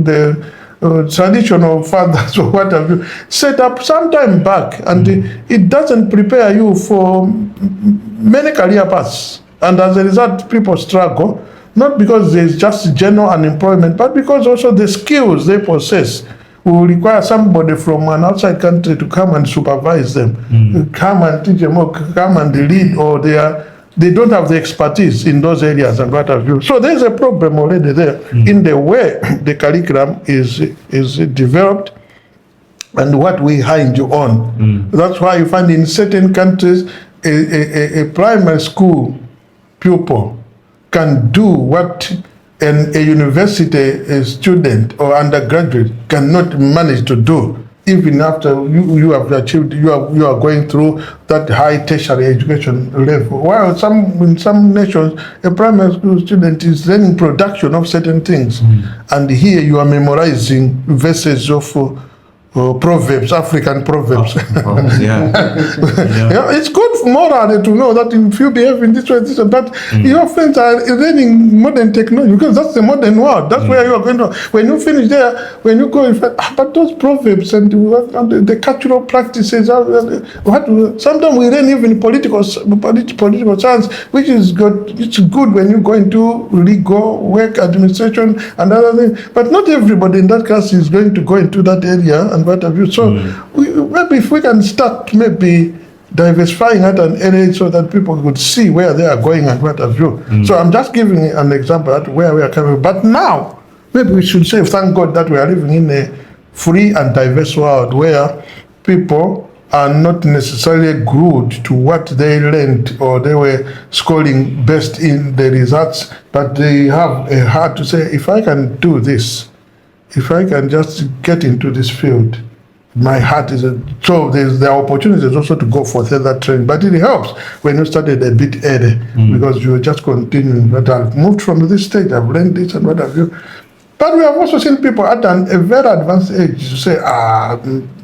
the traditional fathers or what have you set up some time back, and it doesn't prepare you for many career paths. And as a result, people struggle, not because there's just general unemployment, but because also the skills they possess will require somebody from an outside country to come and supervise them, come and teach them, or come and lead, or they don't have the expertise in those areas and what have you. So there's a problem already there in the way the curriculum is developed and what we hind you on. That's why you find in certain countries a primary school pupil can do what a university student or undergraduate cannot manage to do, even after you have achieved, you are going through that high tertiary education level. While in some nations, a primary school student is learning production of certain things, and here you are memorizing verses of proverbs, African proverbs. It's good morally to know that if you behave in this way, but your friends are learning modern technology, because that's the modern world. That's where you are going to. When you finish there, when you go, but those proverbs and the cultural practices, sometimes we learn even political science, which is good. It's good when you go into legal work, administration, and other things. But not everybody in that class is going to go into that area and what have you. So maybe if we can start maybe diversifying at an age so that people could see where they are going and what have you. So I'm just giving an example at where we are coming. But now, maybe we should say, thank God that we are living in a free and diverse world where people are not necessarily glued to what they learned or they were scoring best in the results, but they have a heart to say, if I can do this, if I can just get into this field, my heart is so there are opportunities also to go for further training, but it helps when you started a bit early because you're just continuing. But I've moved from this stage, I've learned this and what have you. But we have also seen people at a very advanced age to say,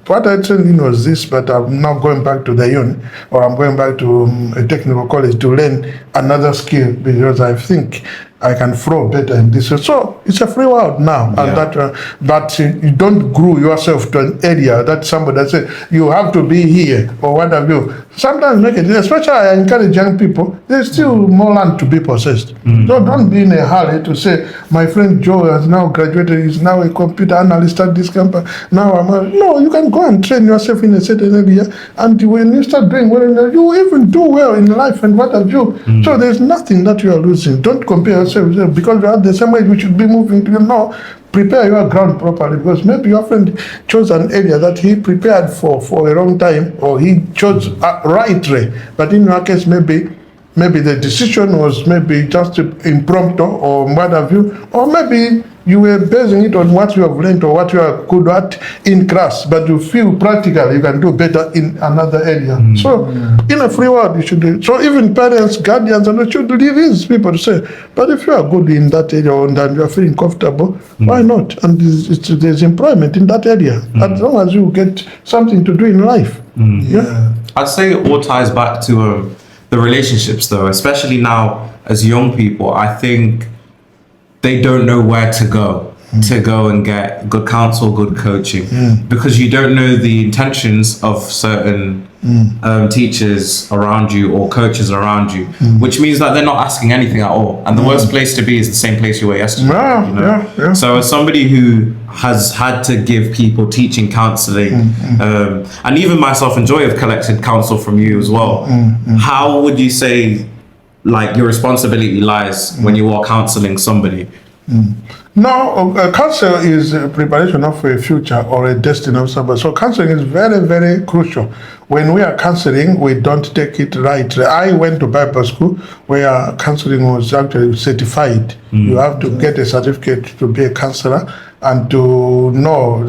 what I trained in was this, but I'm now going back to the uni, or I'm going back to a technical college to learn another skill, because I think I can flow better in this. So it's a free world now, and but you don't grow yourself to an area that somebody say you have to be here or what have you. Sometimes make it, especially I encourage young people, there's still more land to be possessed. So don't be in a hurry to say, my friend Joe has now graduated, he's now a computer analyst at this company. Now no, you can go and train yourself in a certain area, and when you start doing well, you even do well in life and what have you. So there's nothing that you are losing. Don't compare yourself because you are the same way we should be moving to. Prepare your ground properly, because maybe your friend chose an area that he prepared for a long time, or he chose rightly, but in your case maybe the decision was maybe just impromptu or what have you, or maybe you were basing it on what you have learned or what you are good at in class, but you feel practically you can do better in another area. So in a free world, you should do. So even parents, guardians, and should leave these people to say, but if you are good in that area and you are feeling comfortable, why not? And there's employment in that area, as long as you get something to do in life. I'd say it all ties back to the relationships, though, especially now as young people. I think they don't know where to go and get good counsel, good coaching, because you don't know the intentions of certain teachers around you or coaches around you, which means that they're not asking anything at all. And the worst place to be is the same place you were yesterday. So as somebody who has had to give people teaching, counselling, and even myself and Joy have collected counsel from you as well, how would you say like your responsibility lies when you are counseling somebody? No, counsel is a preparation of a future or a destiny of somebody. So counseling is very, very crucial. When we are counseling, we don't take it rightly. I went to Bible school where counseling was actually certified. You have to get a certificate to be a counselor and to know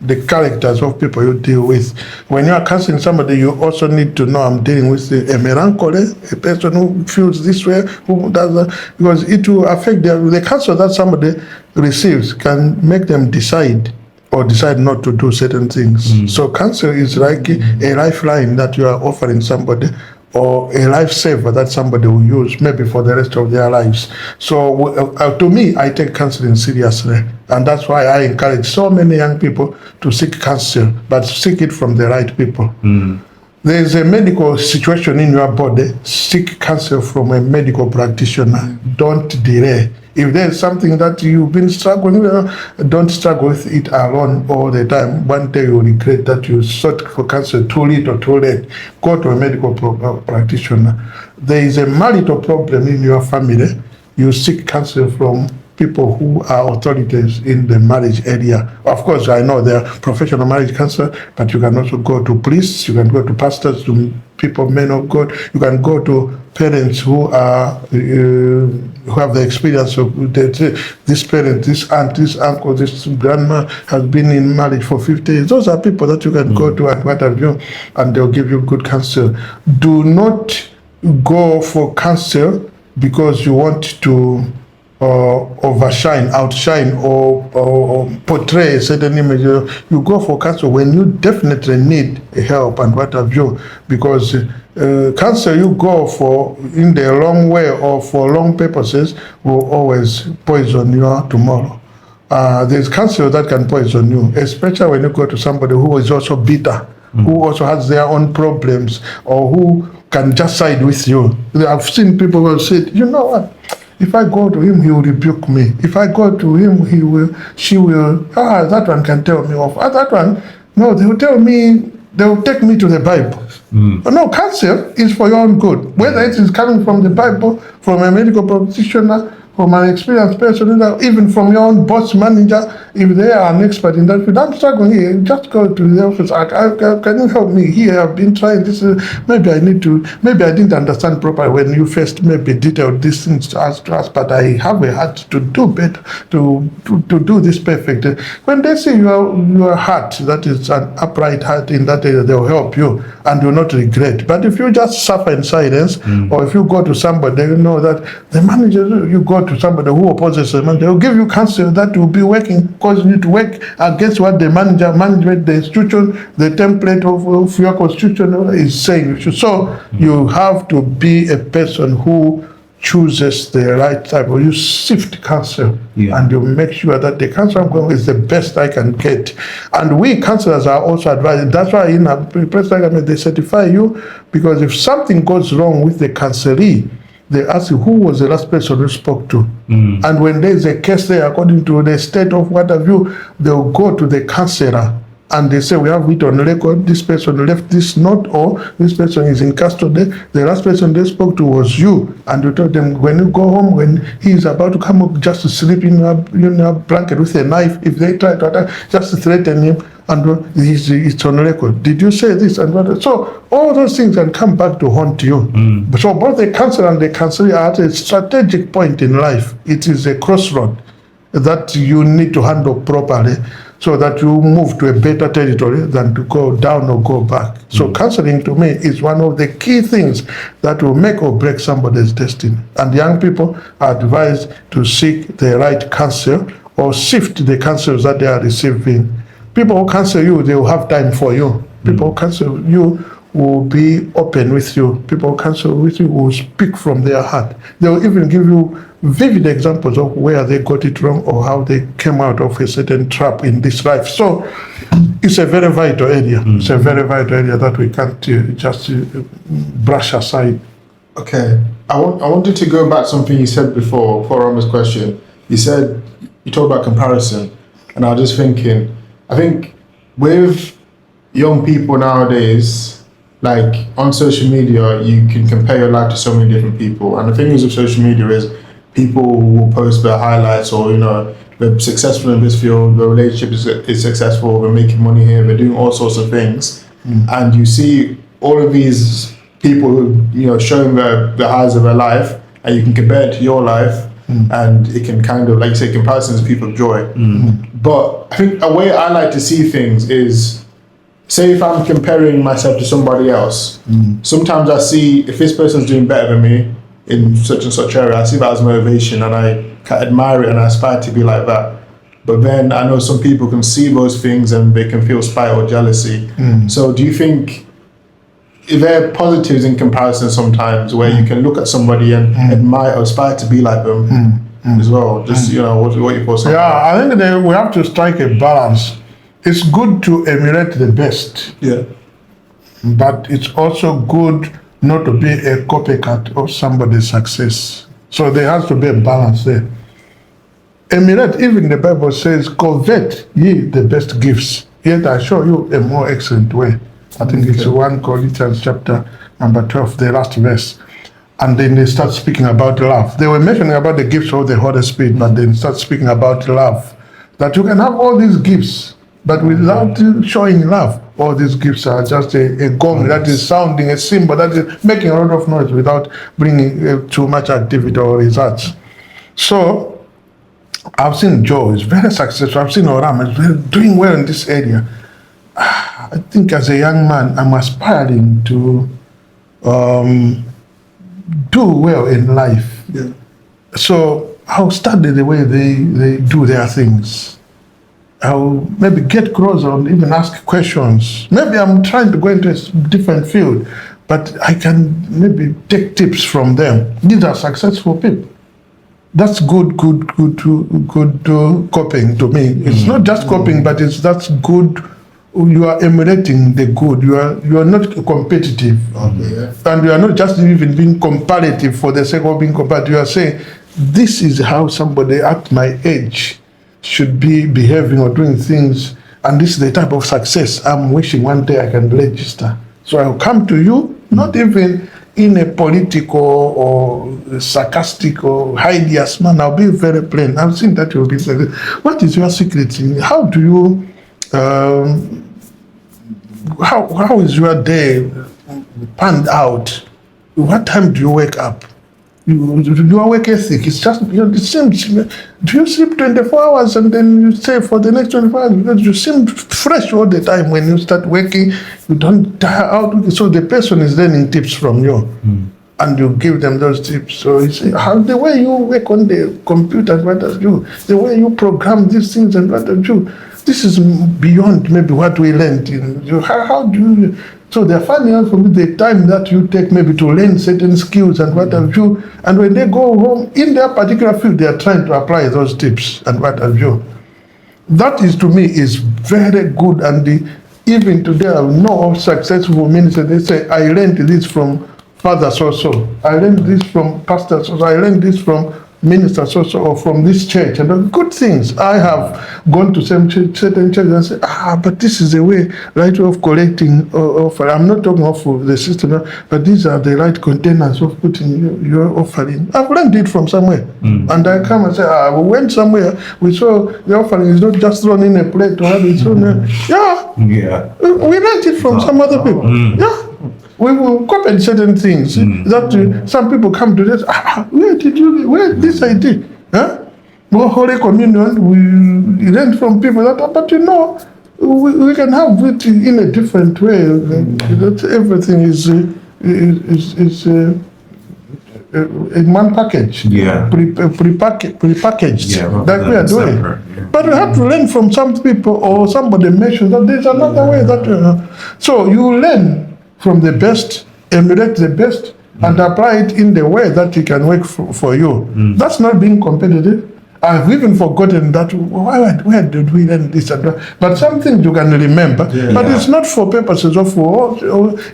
the characters of people you deal with. When you are counseling somebody, you also need to know I'm dealing with a melancholy, a person who feels this way, who does that, because it will affect the counsel that somebody receives can make them decide or decide not to do certain things. So counsel is like a lifeline that you are offering somebody, or a lifesaver that somebody will use maybe for the rest of their lives. So to me, I take counseling seriously, and that's why I encourage so many young people to seek counsel, but seek it from the right people. There is a medical situation in your body, seek counsel from a medical practitioner. Don't delay. If there is something that you've been struggling with, don't struggle with it alone all the time. One day you'll regret that you sought for counsel too late or too late. Go to a medical practitioner. There is a marital problem in your family. You seek counsel from people who are authorities in the marriage area. Of course, I know there are professional marriage counselors, but you can also go to priests, you can go to pastors, to people, men of God. You can go to parents who are who have the experience of this parent, this aunt, this uncle, this grandma has been in marriage for 50 years. Those are people that you can go to and what have you, and they'll give you good counsel. Do not go for counsel because you want to outshine or portray a certain image. You go for counsel when you definitely need help and what have you, because counsel you go for in the wrong way or for wrong purposes will always poison your tomorrow. There's counsel that can poison you, especially when you go to somebody who is also bitter, who also has their own problems, or who can just side with you. I've seen people who have said, you know what, if I go to him, he will rebuke me. If I go to him, she will, that one can tell me off. That one, no, they will tell me, they will take me to the Bible. No, counsel is for your own good. Whether it is coming from the Bible, from a medical practitioner, from an experienced person, even from your own boss, manager, if they are an expert in that field, I'm struggling here, just go to the office. Can you help me here? I've been trying this. Maybe I didn't understand properly when you first maybe detailed these things to us, but I have a heart to do better, to do this perfect. When they see your heart, that is an upright heart in that area, they'll help you and you'll not regret. But if you just suffer in silence, or if you go to somebody, you know that the manager, you go to somebody who opposes them, and they'll give you counsel that will be working, cause you to work against what the management, the institution, the template of your constitution is saying. So you have to be a person who chooses the right type, or you sift counsel, and you make sure that the counsel I'm going with is the best I can get. And we counselors are also advised. That's why in a press agreement they certify you, because if something goes wrong with the counselee, they ask you who was the last person you spoke to. And when there's a case there, according to the state of what have you, they'll go to the counselor and they say, we have it on record, this person left this note, or this person is in custody. The last person they spoke to was you. And you told them, when you go home, when he's about to come up just to sleep in a blanket with a knife, if they try to attack, just to threaten him, and it's on record. Did you say this? And what? So all those things can come back to haunt you. So both the counselor and the counselor are at a strategic point in life. It is a crossroad that you need to handle properly, so that you move to a better territory than to go down or go back. So counseling to me is one of the key things that will make or break somebody's destiny. And young people are advised to seek the right counsel or sift the counsels that they are receiving. People who counsel you, they will have time for you. People who counsel you will be open with you. People who counsel with you will speak from their heart. They will even give you vivid examples of where they got it wrong or how they came out of a certain trap in this life. So it's a very vital area. It's a very vital area that we can't just brush aside. Okay. I wanted to go back to something you said before Rama's question. You said, you talked about comparison, and I was just thinking, I think with young people nowadays, like on social media, you can compare your life to so many different people. And the thing is with social media is people will post their highlights, or, they're successful in this field, the relationship is successful, we're making money here, we're doing all sorts of things. And you see all of these people who, showing the highs of their life, and you can compare it to your life, and it can kind of, like you say, comparisons people joy. But I think a way I like to see things is, say if I'm comparing myself to somebody else, sometimes I see if this person's doing better than me in such and such area, I see that as motivation, and I can admire it and I aspire to be like that. But then I know some people can see those things and they can feel spite or jealousy. So do you think there are positives in comparison sometimes where you can look at somebody and admire or aspire to be like them as well? Just, what your thoughts on that? Yeah, I think we have to strike a balance. It's good to emulate the best. Yeah. But it's also good not to be a copycat of somebody's success. So there has to be a balance there. Emulate, even the Bible says, covet ye the best gifts, yet I show you a more excellent way. I think it's 1 Corinthians chapter number 12, the last verse. And then they start speaking about love. They were mentioning about the gifts of the Holy Spirit, but then start speaking about love. That you can have all these gifts, but without showing love, all these gifts are just a gong that is sounding, a cymbal that is making a lot of noise without bringing too much activity or results. So I've seen Joe is very successful. I've seen Oram is doing well in this area. I think as a young man, I'm aspiring to do well in life. Yeah. So I'll study the way they do their things. I'll maybe get closer and even ask questions. Maybe I'm trying to go into a different field, but I can maybe take tips from them. These are successful people. That's good coping to me. It's not just coping, but that's good. You are emulating the good. You are not competitive, and you are not just even being comparative for the sake of being comparative. You are saying, this is how somebody at my age should be behaving or doing things, and this is the type of success I'm wishing one day I can register. So I'll come to you, not even in a political or sarcastic or hideous manner. I'll be very plain. I've seen that you'll be like, what is your secret? How do you, how is your day panned out? What time do you wake up? Your work ethic, it's just, it seems, do you sleep 24 hours and then you stay for the next 24 hours? Because you seem fresh all the time when you start working, you don't tire out. So the person is learning tips from you, and you give them those tips. So you say, how the way you work on the computer, what does you? The way you program these things and what does you? This is beyond maybe what we learned. How do you So they're finding out from the time that you take maybe to learn certain skills and what have you. And when they go home, in their particular field, they are trying to apply those tips and what have you. That is, to me, is very good. And even today, I know of successful ministers, they say, I learned this from Father so-so. I learned this from Pastor so-so. I learned this from minister so-so or from this church. And the good things. I have gone to certain churches and said, but this is the right way of collecting offering. I'm not talking of the system, but these are the right containers of putting your offering. I've learned it from somewhere. And I come and say, we went somewhere, we saw the offering is not just thrown in a plate or it's thrown in. We learned it from some other people. We will copied certain things that some people come to this. Where this idea? Well, Holy Communion, we learn from people but we can have it in a different way. That everything is in one package. Prepackaged. That we are doing. But we have to learn from some people or somebody mentioned that there's another way that. So you learn from the best, emulate the best, and apply it in the way that it can work for you. That's not being competitive. I've even forgotten that. Where did we learn this and that? But some things you can remember. But it's not for purposes of or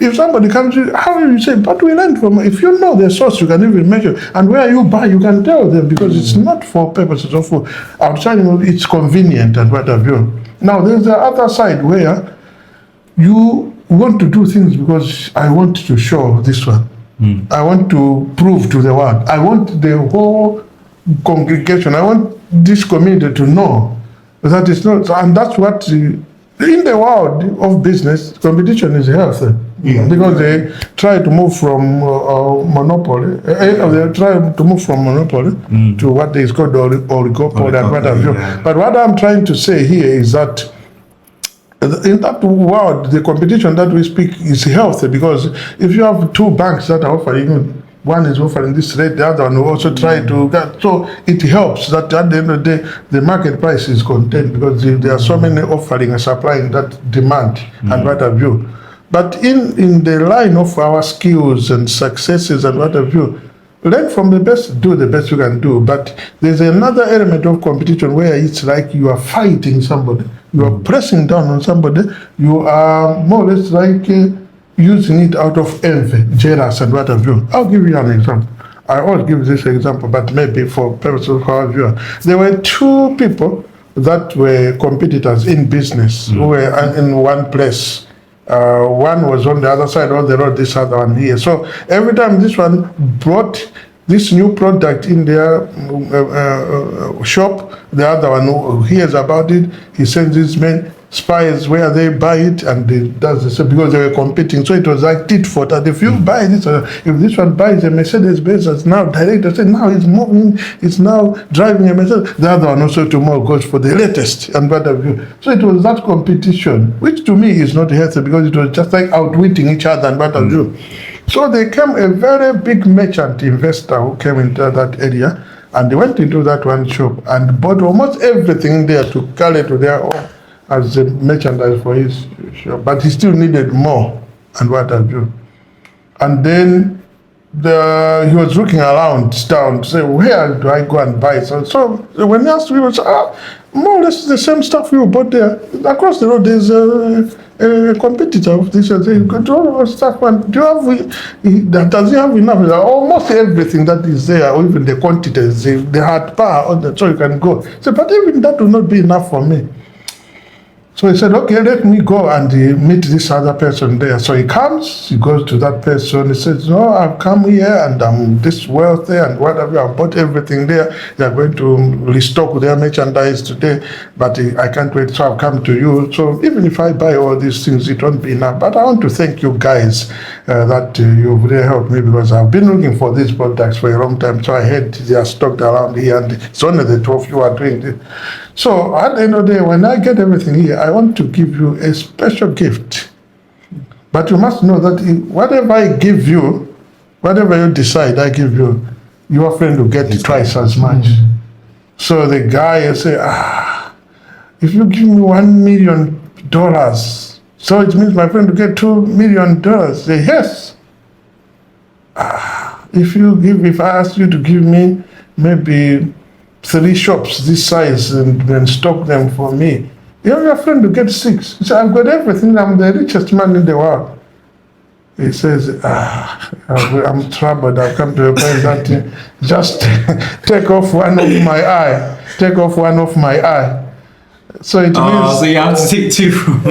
if somebody comes to you, how will you say? But we learned from. If you know the source, you can even measure. And where you buy, you can tell them because it's not for purposes of outside. It's convenient and what have you. Now there's the other side where you want to do things because I want to show this one. I want to prove to the world. I want the whole congregation. I want this community to know that it's not. And that's what in the world of business, competition is healthy. Because they try to move from monopoly. They try to move from monopoly to what is called oligopoly and what have you. But what I'm trying to say here is that in that world, the competition that we speak is healthy because if you have two banks that are offering, one is offering this rate, the other one will also try to get. So it helps that at the end of the day, the market price is contained because there are so many offering and supplying that demand and what have you. But in the line of our skills and successes and what have you, learn from the best, do the best you can do. But there's another element of competition where it's like you are fighting somebody. You are pressing down on somebody. You are more or less like using it out of envy, jealous, and what have you. I'll give you an example. I always give this example, but maybe for purposes of our viewer. There were two people that were competitors in business who were in one place. One was on the other side of the road, this other one here. So every time this one brought this new product in their shop, the other one who hears about it, he sends his men, spies where they buy it, and he does the same because they were competing. So it was like tit for tat. If you buy this, if this one buys a Mercedes-Benz that's now direct, now he's moving, it's now driving a Mercedes. The other one also tomorrow goes for the latest and what have you. So it was that competition, which to me is not healthy because it was just like outwitting each other and what have you. So there came a very big merchant investor who came into that area, and they went into that one shop and bought almost everything there to carry to their own as a merchandise for his shop. But he still needed more and what have you. And then he was looking around town to say, where do I go and buy? So when he asked people, more or less the same stuff you bought there. Across the road, there's a competitor of this. They got all of stuff. And do you have, does he have enough? Almost everything that is there, or even the quantities, the hard bar, so you can go. So, but even that will not be enough for me. So he said, okay, let me go and meet this other person there. So he comes, he goes to that person, he says, no, I've come here and I'm this wealthy and whatever, I've bought everything there. They're going to restock their merchandise today, but I can't wait, so I've come to you. So even if I buy all these things, it won't be enough. But I want to thank you guys that you've really helped me because I've been looking for these products for a long time. So I heard they are stocked around here and it's only the two of you are doing this. So at the end of the day, when I get everything here, I want to give you a special gift. But you must know that whatever I give you, whatever you decide I give you, your friend will get twice as much. So the guy will say, if you give me $1 million, So it means my friend to get $2 million. Say, yes. If I ask you to give me maybe 3 shops this size and stock them for me, your friend to get 6. He said, I've got everything. I'm the richest man in the world. He says, I'm troubled. I've come to a point that just take off one of my eye. Take off one of my eye. So it means... So you have to take 2 from...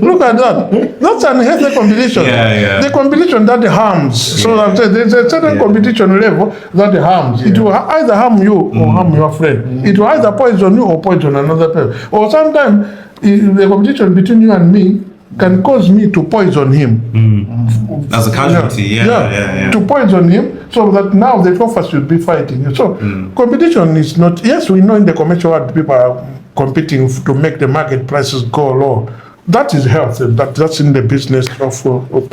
Look at that. That's an healthy competition. The competition that harms. So I'm saying there's a certain competition level that harms. It will either harm you or harm your friend. It will either poison you or poison another person. Or sometimes the competition between you and me can cause me to poison him. As a casualty, to poison him, so that now the 2 of us should be fighting. So competition is not... Yes, we know in the commercial world people are competing to make the market prices go low. That is healthy. That's in the business of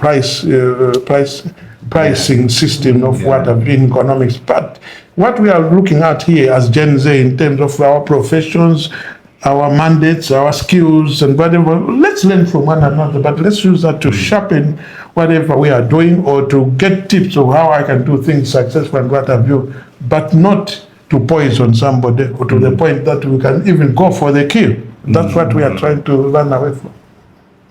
pricing system of what have been economics. But what we are looking at here as Gen Z in terms of our professions, our mandates, our skills, and whatever, let's learn from one another, but let's use that to sharpen whatever we are doing or to get tips of how I can do things successful and what have you, but not to poison somebody or to the point that we can even go for the kill. That's what we are trying to run away from.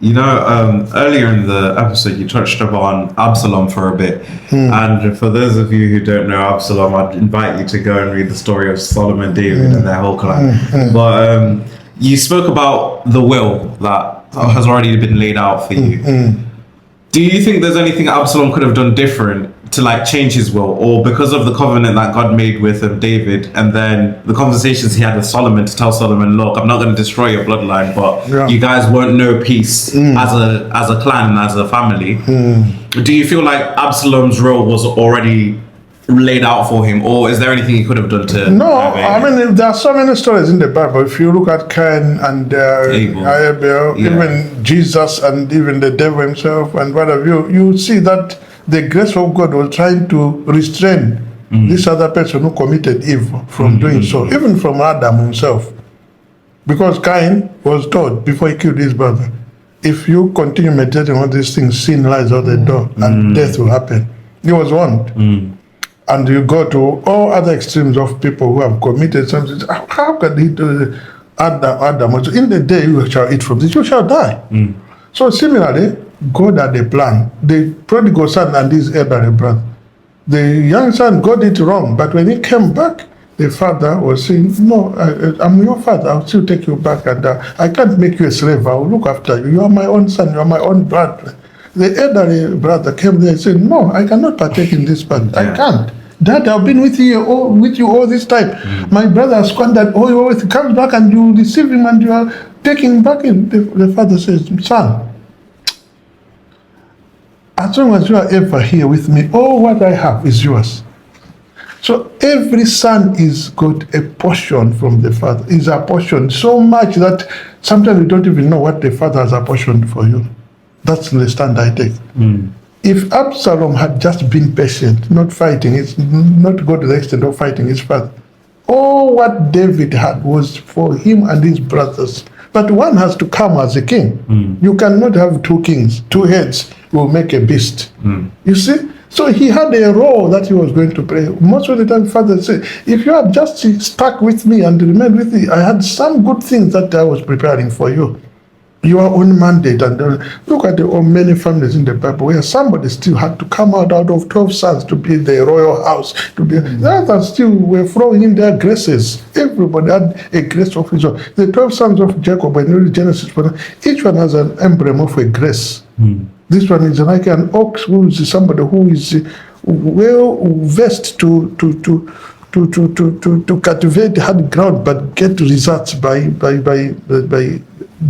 You know, earlier in the episode, you touched upon Absalom for a bit. And for those of you who don't know Absalom, I'd invite you to go and read the story of Solomon, David, and their whole clan. But you spoke about the will that has already been laid out for you. Do you think there's anything Absalom could have done different to like change his will, or because of the covenant that God made with David, and then the conversations he had with Solomon to tell Solomon, look, I'm not going to destroy your bloodline, but you guys won't know peace as a clan and as a family. Do you feel like Absalom's role was already laid out for him, or is there anything he could have done to... No, I mean, there are so many stories in the Bible. If you look at Cain and Abel, even Jesus and even the devil himself and what have you, you see that the grace of God was trying to restrain this other person who committed evil from doing so, even from Adam himself. Because Cain was told before he killed his brother, if you continue meditating on these things, sin lies at the door and death will happen. He was warned. And you go to all other extremes of people who have committed something. How can he do Adam? In the day you shall eat from this, you shall die. So similarly, God had a plan. The prodigal son and his elderly brother. The young son got it wrong, but when he came back, the father was saying, no, I'm your father, I'll still take you back, and I can't make you a slave, I'll look after you. You are my own son, you are my own brother. The elderly brother came there and said, no, I cannot partake in this part. I can't. Dad, I've been with you all this time. My brother has squandered all your wealth. He comes back and you receive him and you are taking him back in. The father says, son, as long as you are ever here with me, all what I have is yours. So every son is got a portion from the father, is apportioned so much that sometimes you don't even know what the father has apportioned for you. That's the stand I take. If Absalom had just been patient, not fighting, not go to the extent of fighting his father, all what David had was for him and his brothers. But one has to come as a king. You cannot have 2 kings. 2 heads will make a beast. You see? So he had a role that he was going to play. Most of the time, father said, if you have just stuck with me and remained with me, I had some good things that I was preparing for you. Your own mandate. And look at the many families in the Bible where somebody still had to come out of 12 sons to be the royal house. The others still were throwing in their graces. Everybody had a grace of his own. The 12 sons of Jacob, when you read Genesis, each one has an emblem of a grace. This one is like an ox, who is somebody who is well versed to cultivate hard ground, but get results by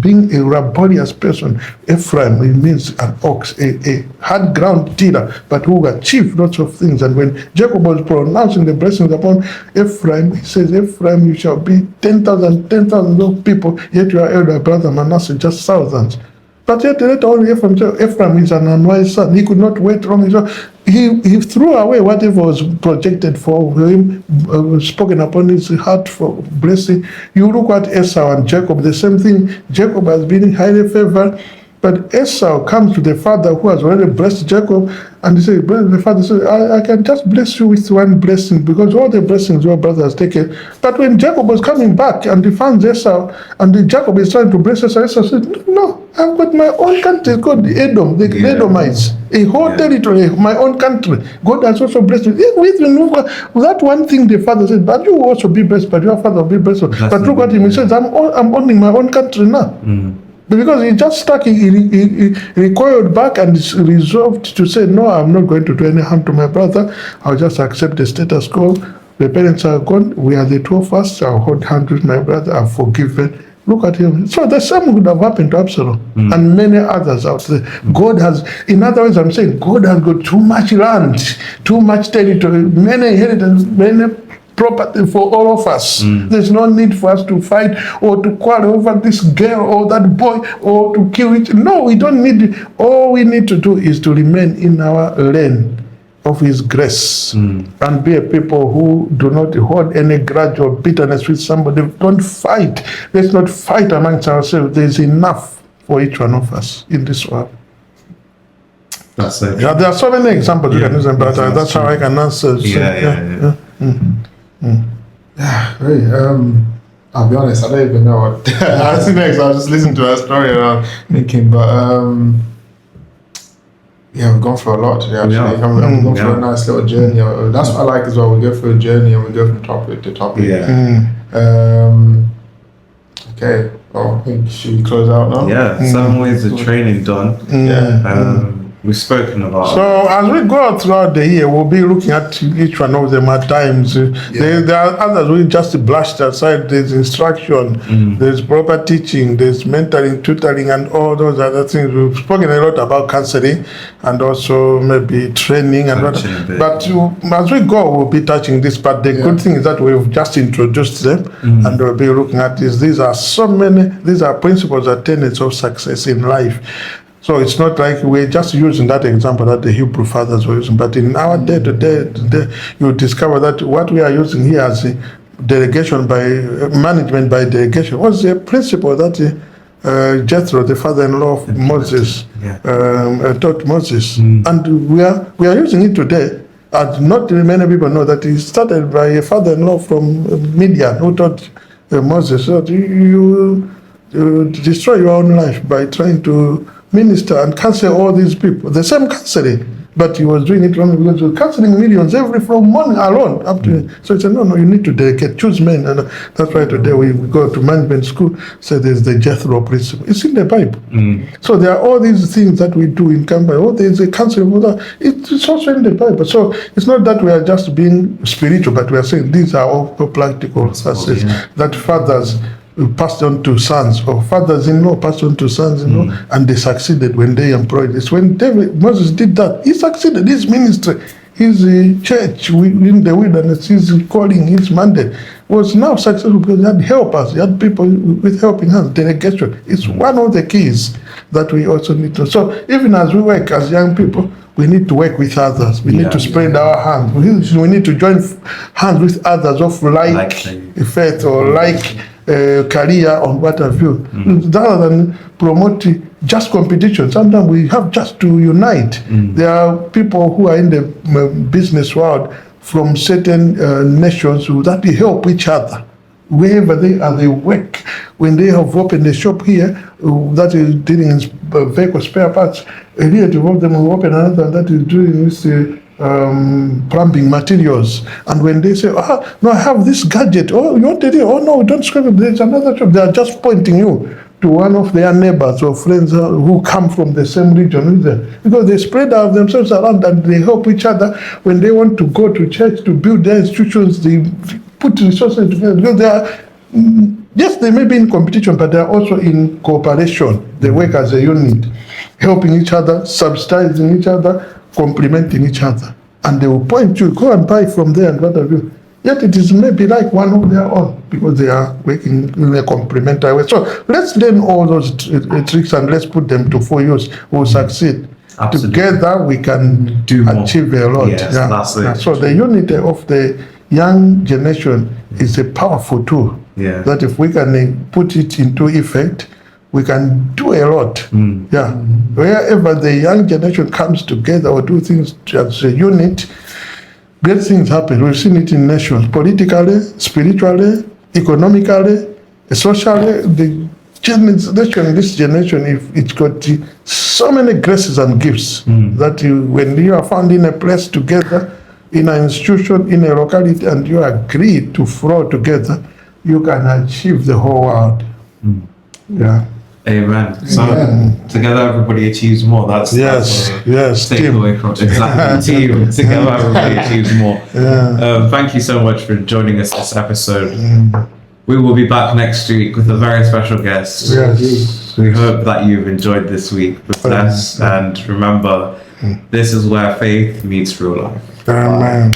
being a laborious person. Ephraim, it means an ox, a hard ground tiller, but who achieved lots of things. And when Jacob was pronouncing the blessings upon Ephraim, he says, Ephraim, you shall be 10,000 of people, yet your elder brother Manasseh just thousands. But yet later on, Ephraim is an unwise son. He could not wait long. He threw away whatever was projected for him, spoken upon his heart for blessing. You look at Esau and Jacob, the same thing. Jacob has been highly favored. But Esau comes to the father who has already blessed Jacob, and he says, the father says, I can just bless you with one blessing because all the blessings your brother has taken. But when Jacob was coming back and he found Esau, and Jacob is trying to bless Esau, Esau said, no, I've got my own country called Edom, the Edomites, a whole territory, my own country. God has also blessed me. That one thing the father said, but you will also be blessed, but your father will be blessed. But look at him, he says, I'm owning my own country now. Because he just stuck, he recoiled back and resolved to say, no, I'm not going to do any harm to my brother. I'll just accept the status quo. The parents are gone. We are the two of us. I'll hold hands with my brother. I've forgiven. Look at him. So the same would have happened to Absalom and many others out there. God has, in other words, I'm saying, God has got too much land, too much territory, many inheritance, many property for all of us. There's no need for us to fight or to quarrel over this girl or that boy or to kill it. No, we don't need it. All we need to do is to remain in our lane of His grace and be a people who do not hold any grudge or bitterness with somebody. Don't fight. Let's not fight amongst ourselves. There's enough for each one of us in this world. That's it. Yeah, there are so many examples you can use, but that's how I can answer. So, Very, I'll be honest, I don't even know what I was next. I was just listening to her story and I'm thinking, but yeah, we've gone through a lot today actually. We've gone through a nice little journey. That's what I like as well. We go through a journey and we go from topic to topic. Okay, well, I think should we close out now? Yeah, 7 ways of training done. We've spoken about. So as we go throughout the year, we'll be looking at each one of them at times. There are others we just blushed aside. There's instruction, there's proper teaching, there's mentoring, tutoring, and all those other things. We've spoken a lot about counseling and also maybe training and but as we go, we'll be touching this. But the good thing is that we've just introduced them, and we'll be looking at this. These are principles and tenets of success in life. So it's not like we're just using that example that the Hebrew fathers were using, but in our day-to-day, you discover that what we are using here as delegation by management by delegation was a principle that Jethro, the father-in-law of Moses, taught Moses, and we are using it today. And not many people know that it started by a father-in-law from Midian who taught Moses that you destroy your own life by trying to minister and counsel all these people. The same counseling, but he was doing it wrong because he was counseling millions from morning alone up to. So he said, no, you need to dedicate, choose men, and that's why today we go to management school. So there's the Jethro principle. It's in the Bible. So there are all these things that we do in company. Oh, there's a counseling. It's also in the Bible. So it's not that we are just being spiritual, but we are saying these are all practical facets that fathers passed on to sons, or fathers-in-law passed on to sons-in-law, and they succeeded when they employed this. When Moses did that, he succeeded. His ministry, his church in the wilderness, his calling, his mandate was now successful because he had helpers, he had people with helping hands, delegation. It's one of the keys that we also need to. So even as we work as young people, we need to work with others. We need to spread our hands. We need to join hands with others of like faith or like career or what have you, rather than promote just competition. Sometimes we have just to unite. There are people who are in the business world from certain nations that help each other. Wherever they are, they work. When they have opened a shop here that is dealing in vehicle spare parts, a relative of them will open another that is doing with plumbing materials, and when they say, no, I have this gadget, you want it here? Oh no, don't scrape it, there's another shop. They are just pointing you to one of their neighbors or friends who come from the same region with them, because they spread out themselves around and they help each other. When they want to go to church to build their institutions, they put resources together, because they are yes, they may be in competition, but they are also in cooperation. They work as a unit, helping each other, subsidizing each other, complementing each other, and they will point you, go and buy from there and what have you. Yet it is maybe like one of their own, because they are working in a complementary way. So let's learn all those tricks and let's put them to full use. We'll succeed. Absolutely. Together we can achieve a lot. Yes, that's it. So the unity of the young generation is a powerful tool. That if we can put it into effect, we can do a lot. Yeah. Wherever the young generation comes together or do things as a unit, great things happen. We've seen it in nations, politically, spiritually, economically, socially. The generation, this generation, if it's got so many graces and gifts that when you are found in a place together, in an institution, in a locality, and you agree to flow together, you can achieve the whole world. Yeah. Amen. So together everybody achieves more. That's yes, take team. away from exactly team. Together everybody achieves more. Thank you so much for joining us this episode. We will be back next week with a very special guest. Yes. We hope that you've enjoyed this week with us, and remember, this is where faith meets real life. Amen.